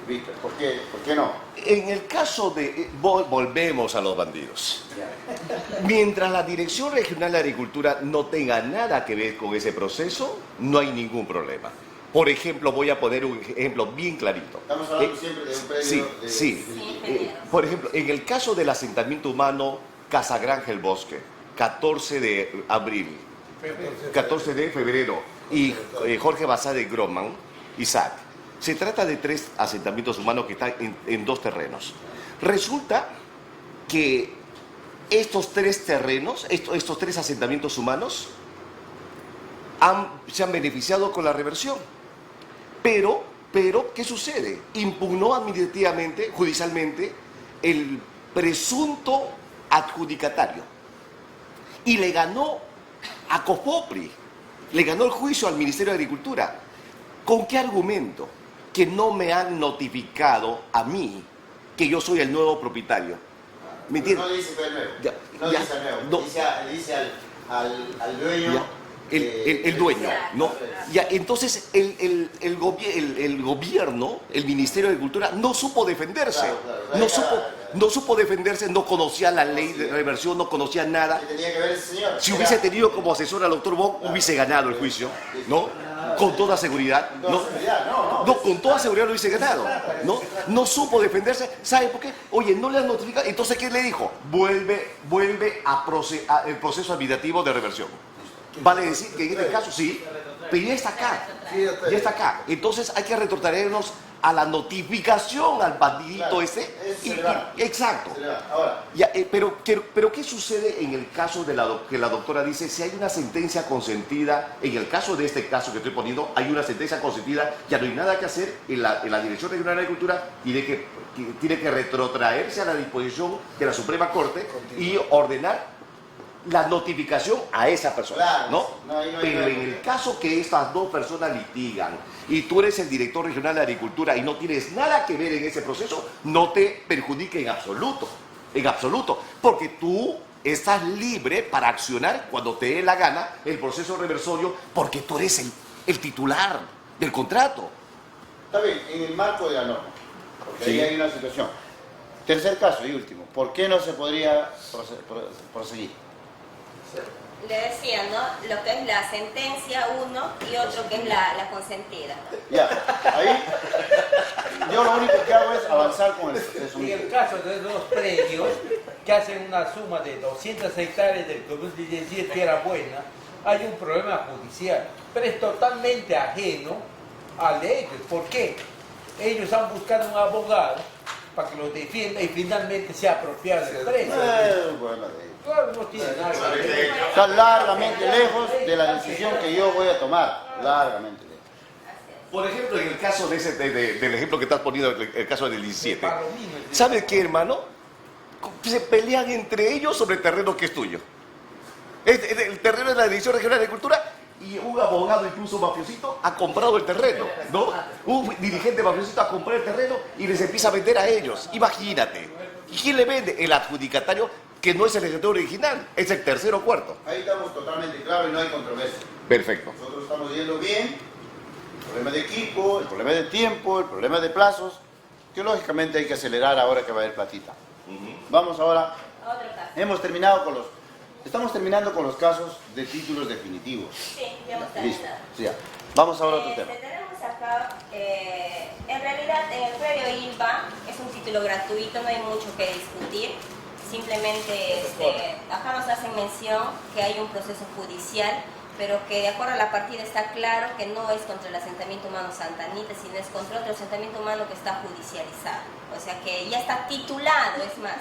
Speaker 1: Víctor, ¿por qué no?
Speaker 4: En el caso de... volvemos a los bandidos.
Speaker 1: Ya.
Speaker 4: Mientras la Dirección Regional de Agricultura no tenga nada que ver con ese proceso, no hay ningún problema. Por ejemplo, voy a poner un ejemplo bien clarito.
Speaker 1: Estamos hablando siempre de un predio
Speaker 4: Sí,
Speaker 1: de...
Speaker 4: sí. Por ejemplo, en el caso del asentamiento humano Casa Granja El Bosque, 14 de abril, 14 de febrero, y Jorge Basadre Groman, Isaac. Se trata de 3 asentamientos humanos que están en 2 terrenos. Resulta que estos 3 terrenos, estos 3 asentamientos humanos, se han beneficiado con la reversión. Pero, ¿qué sucede? Impugnó administrativamente, judicialmente, el presunto adjudicatario. Y le ganó a COFOPRI, le ganó el juicio al Ministerio de Agricultura. ¿Con qué argumento? Que no me han notificado a mí que yo soy el nuevo propietario. ¿Me entiendes?
Speaker 1: No dice que el nuevo.
Speaker 4: Ya,
Speaker 1: No
Speaker 4: ya,
Speaker 1: dice al nuevo.
Speaker 4: no.
Speaker 1: Dice al dueño.
Speaker 4: Ya. El dueño, ¿no? Ya, entonces el gobierno, el Ministerio de Agricultura, no supo defenderse.
Speaker 1: Claro.
Speaker 4: No supo defenderse, no conocía la ley de reversión, no conocía nada.
Speaker 1: ¿Qué tenía que ver ese señor?
Speaker 4: Si hubiese tenido como asesor al doctor Bock, hubiese ganado el juicio, ¿no? Con toda seguridad. No, con toda seguridad lo hubiese ganado, ¿no? No supo defenderse. ¿Sabe por qué? Oye, no le han notificado. Entonces, ¿qué le dijo? Vuelve el proceso administrativo de reversión. Vale decir que en este caso sí, pero ya está acá. Ya está acá. Entonces hay que retrotraernos a la notificación al bandidito
Speaker 1: Claro,
Speaker 4: ese.
Speaker 1: se le va.
Speaker 4: Exacto.
Speaker 1: Se le va. Ahora,
Speaker 4: Ya, pero ¿qué sucede en el caso de que la doctora dice, si hay una sentencia consentida, en el caso de este caso que estoy poniendo, hay una sentencia consentida, ya no hay nada que hacer, en la Dirección Regional de Agricultura tiene que retrotraerse a la disposición de la Suprema Corte y ordenar la notificación a esa persona,
Speaker 1: Claro,
Speaker 4: ¿no?
Speaker 1: no, ahí no hay
Speaker 4: Pero
Speaker 1: nada
Speaker 4: en
Speaker 1: que
Speaker 4: el
Speaker 1: ver.
Speaker 4: caso que estas dos personas litigan y tú eres el director regional de Agricultura y no tienes nada que ver en ese proceso, no te perjudica en absoluto, porque tú estás libre para accionar cuando te dé la gana el proceso reversorio, porque tú eres el titular del contrato.
Speaker 1: está bien, en el marco de la norma, porque
Speaker 4: Sí.
Speaker 1: ahí hay una situación. Tercer caso y último, ¿por qué no se podría proseguir?
Speaker 3: Le decía, ¿no? Lo que es la sentencia, uno, y otro que es la consentida.
Speaker 1: Ya, ahí yo lo único que hago es avanzar con el proceso.
Speaker 6: En el caso de los predios que hacen una suma de 200 hectáreas del 2017 Tierra Buena, hay un problema judicial, pero es totalmente ajeno al de ellos. ¿Por qué? Ellos han buscado un abogado para que los defienda y finalmente sea apropiado del predio.
Speaker 1: Bueno, de ellos.
Speaker 6: Claro, no tiene nada que ver.
Speaker 1: Está largamente lejos de la decisión que yo voy a tomar, largamente lejos.
Speaker 4: Por ejemplo, en el caso del ejemplo que estás poniendo, el caso del 17.
Speaker 6: Palomino,
Speaker 4: ¿Sabes qué, hermano? Se pelean entre ellos sobre el terreno que es tuyo. El terreno es la Dirección Regional de Agricultura y un abogado, incluso mafiosito, ha comprado el terreno, ¿no? Un dirigente mafiosito ha comprado el terreno y les empieza a vender a ellos. Imagínate. ¿Y quién le vende? El adjudicatario, que no es el ejecutor original, es el tercero o cuarto.
Speaker 1: Ahí estamos totalmente claros y no hay controversia.
Speaker 4: Perfecto.
Speaker 1: Nosotros estamos yendo bien. El problema de equipo, el problema de tiempo, el problema de plazos, que lógicamente hay que acelerar ahora que va a haber platita. Vamos ahora,
Speaker 3: Otro caso.
Speaker 1: estamos terminando con los casos de títulos definitivos.
Speaker 3: Sí, ya hemos
Speaker 1: Listo.
Speaker 3: terminado.
Speaker 1: Sí, ya. Vamos ahora a otro tema.
Speaker 3: Tenemos acá, en realidad en el predio ILVA es un título gratuito, no hay mucho que discutir. Simplemente acá nos hacen mención que hay un proceso judicial, pero que de acuerdo a la partida está claro que no es contra el asentamiento humano Santa Anita, sino es contra otro asentamiento humano que está judicializado. O sea que ya está titulado, es más,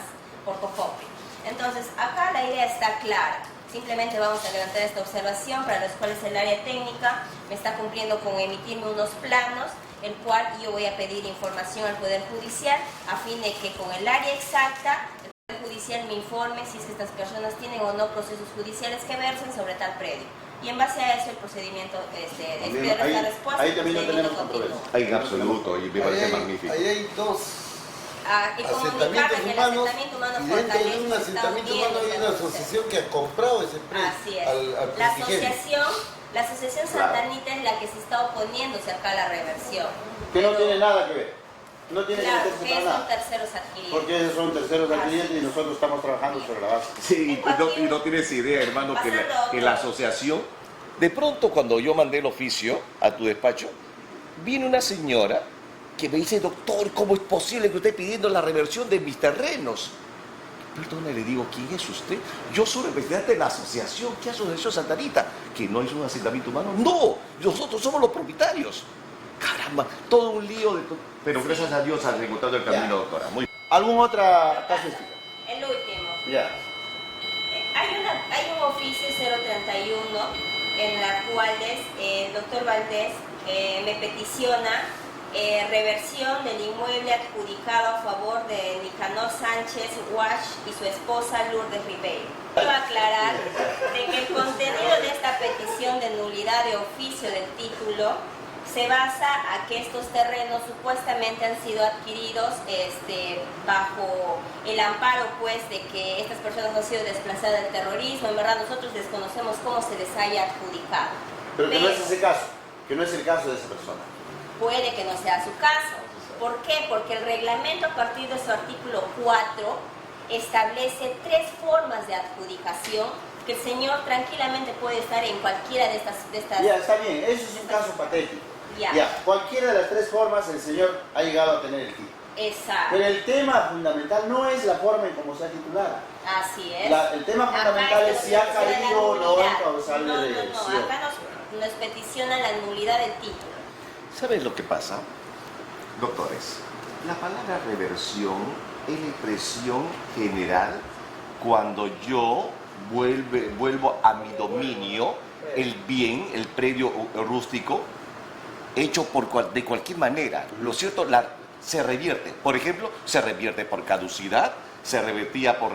Speaker 3: por COFOPE. Entonces, acá la idea está clara. Simplemente vamos a levantar esta observación para los cuales el área técnica me está cumpliendo con emitirme unos planos, el cual yo voy a pedir información al Poder Judicial a fin de que con el área exacta el Poder Judicial me informe si es que estas personas tienen o no procesos judiciales que versen sobre tal predio. Y en base a eso el procedimiento, espero esta respuesta.
Speaker 1: Ahí también no tenemos
Speaker 3: continúa.
Speaker 1: controversia.
Speaker 4: En absoluto, y me parece magnífico.
Speaker 7: Ahí hay dos
Speaker 3: Y comunicarle
Speaker 7: asentamientos
Speaker 3: que el
Speaker 7: humanos
Speaker 3: asentamiento humano
Speaker 7: y dentro de un
Speaker 3: Fortaleza está
Speaker 7: asentamiento humano hay una
Speaker 3: uniéndose.
Speaker 7: asociación que ha comprado ese predio
Speaker 3: Así es.
Speaker 7: al
Speaker 3: La
Speaker 7: prestigio.
Speaker 3: asociación Santa Anita es la que se está oponiéndose acá a la reversión.
Speaker 1: Que no tiene nada que ver. No tiene
Speaker 3: Claro,
Speaker 1: que meterse
Speaker 3: que
Speaker 1: para
Speaker 3: son
Speaker 1: nada.
Speaker 3: terceros adquiridos.
Speaker 1: Porque esos son terceros adquirientes y nosotros estamos trabajando sobre la base.
Speaker 4: Sí, y no tienes idea, hermano, que la asociación, de pronto cuando yo mandé el oficio a tu despacho, viene una señora que me dice, doctor, ¿cómo es posible que usted esté pidiendo la reversión de mis terrenos? Perdona, le digo, ¿quién es usted? Yo soy representante de la asociación. ¿Qué asociación Santa Anita? ¿Que no es un asentamiento humano? No, nosotros somos los propietarios. Caramba, todo un lío de todo. Pero gracias a Dios has encontrado el camino, doctora. Muy
Speaker 1: ¿Alguna otra casuística?
Speaker 3: El último.
Speaker 1: Ya.
Speaker 3: Hay un oficio 031 en la cual el doctor Valdés me peticiona reversión del inmueble adjudicado a favor de Nicanor Sánchez Wash y su esposa Lourdes Ribeiro. Quiero aclarar de que el contenido de esta petición de nulidad de oficio del título se basa a que estos terrenos supuestamente han sido adquiridos bajo el amparo pues de que estas personas han sido desplazadas del terrorismo. En verdad nosotros desconocemos cómo se les haya adjudicado.
Speaker 1: Pero que no es ese caso, que no es el caso de esa persona.
Speaker 3: Puede que no sea su caso. ¿Por qué? Porque el reglamento a partir de su artículo 4 establece 3 formas de adjudicación que el señor tranquilamente puede estar en cualquiera de estas.
Speaker 1: Ya, está bien, eso es un caso patético.
Speaker 3: Ya.
Speaker 1: Cualquiera de las 3 formas el señor ha llegado a tener el título.
Speaker 3: Exacto.
Speaker 1: Pero el tema fundamental no es la forma en cómo se ha titulado.
Speaker 3: Así es.
Speaker 1: El tema
Speaker 3: Acá
Speaker 1: fundamental es si ha
Speaker 3: peticiona la
Speaker 1: caído o no en
Speaker 3: nulidad.
Speaker 1: causal de reversión.
Speaker 3: Acá nos peticiona la nulidad del título.
Speaker 4: ¿Sabes lo que pasa? Doctores, la palabra reversión es la expresión general cuando yo vuelvo a mi dominio el bien, el predio rústico, hecho de cualquier manera. Lo cierto, se revierte. Por ejemplo, se revierte por caducidad, se revertía por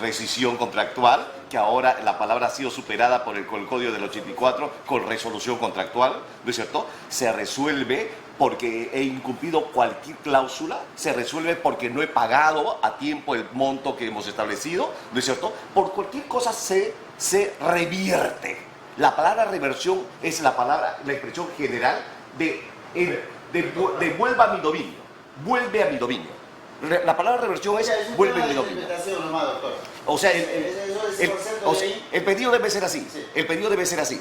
Speaker 4: rescisión contractual, que ahora la palabra ha sido superada por el Código del 84 con resolución contractual, ¿no es cierto? Se resuelve porque he incumplido cualquier cláusula, se resuelve porque no he pagado a tiempo el monto que hemos establecido, ¿no es cierto? Por cualquier cosa se revierte. La palabra reversión es la expresión general de vuelva a mi dominio, vuelve a mi dominio. La palabra reversión es vuelve a mi dominio. O sea, el pedido debe ser así.
Speaker 1: Sí.
Speaker 4: El pedido debe ser así.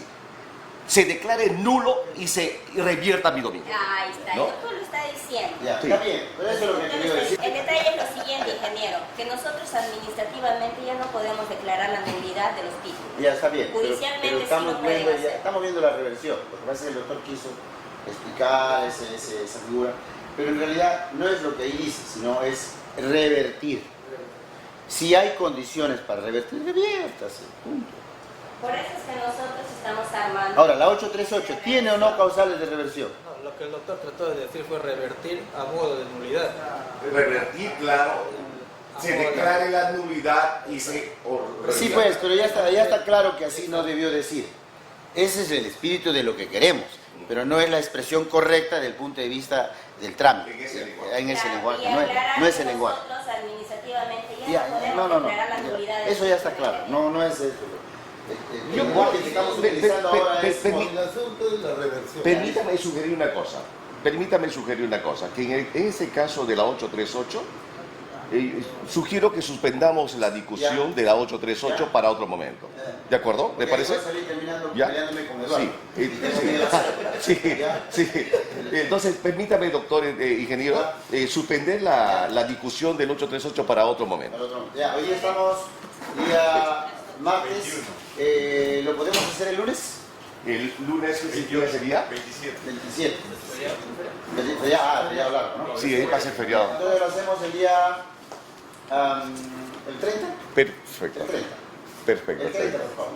Speaker 4: Se declare nulo y se revierta mi dominio.
Speaker 3: Ahí está,
Speaker 4: ¿No?
Speaker 3: el doctor lo está diciendo.
Speaker 1: Ya,
Speaker 4: Sí.
Speaker 1: está bien, pero eso es lo que quería decir.
Speaker 3: El detalle es lo siguiente, ingeniero, que nosotros administrativamente ya no podemos declarar la nulidad de los títulos.
Speaker 1: Ya está bien,
Speaker 3: Judicialmente
Speaker 1: pero
Speaker 3: sí
Speaker 1: estamos,
Speaker 3: lo pueden hacer.
Speaker 1: estamos viendo la reversión. Lo que pasa es que el doctor quiso explicar esa figura, pero en realidad no es lo que ahí dice, sino es revertir. Si hay condiciones para revertir, reviértase, punto.
Speaker 3: Por eso es que nosotros estamos armando...
Speaker 1: Ahora, la 838, ¿tiene o no causales de reversión?
Speaker 2: No, lo que el doctor trató de decir fue revertir a modo de nulidad.
Speaker 4: Revertir, claro. Se declare la nulidad y se...
Speaker 1: Sí, pues, pero ya está claro que así no debió decir. Ese es el espíritu de lo que queremos, pero no es la expresión correcta del punto de vista del trámite. En ese lenguaje, no es el lenguaje.
Speaker 3: Nosotros administrativamente ya
Speaker 1: Ya,
Speaker 3: no podemos
Speaker 1: no,
Speaker 3: declarar la nulidad de
Speaker 1: eso ya está claro, no es eso. El lenguaje que estamos utilizando ahora es...
Speaker 7: El asunto de la reversión.
Speaker 4: Permítame sugerir una cosa, que en ese caso de la 838, sugiero que suspendamos la discusión de la 838
Speaker 1: Ya.
Speaker 4: para otro momento. ¿De acuerdo? ¿Le parece?
Speaker 1: Voy a salir terminando
Speaker 4: ¿Ya?
Speaker 1: peleándome con Eduardo.
Speaker 4: Sí,
Speaker 1: Y tengo miedo a hacerlo.
Speaker 4: sí,
Speaker 1: ¿Ya?
Speaker 4: sí. Entonces, permítame, doctor ingeniero, suspender la discusión del 838 para otro momento.
Speaker 1: Ya, hoy estamos día martes. ¿Lo podemos hacer el lunes?
Speaker 4: El lunes, ¿qué día sería?
Speaker 1: 27. Ya hablaron, ¿no?
Speaker 4: Sí, ahí pasa el feriado.
Speaker 1: Entonces lo hacemos el día... ¿el 30?
Speaker 4: Perfecto.
Speaker 1: El 30.
Speaker 4: Perfecto.
Speaker 1: El 30, por favor.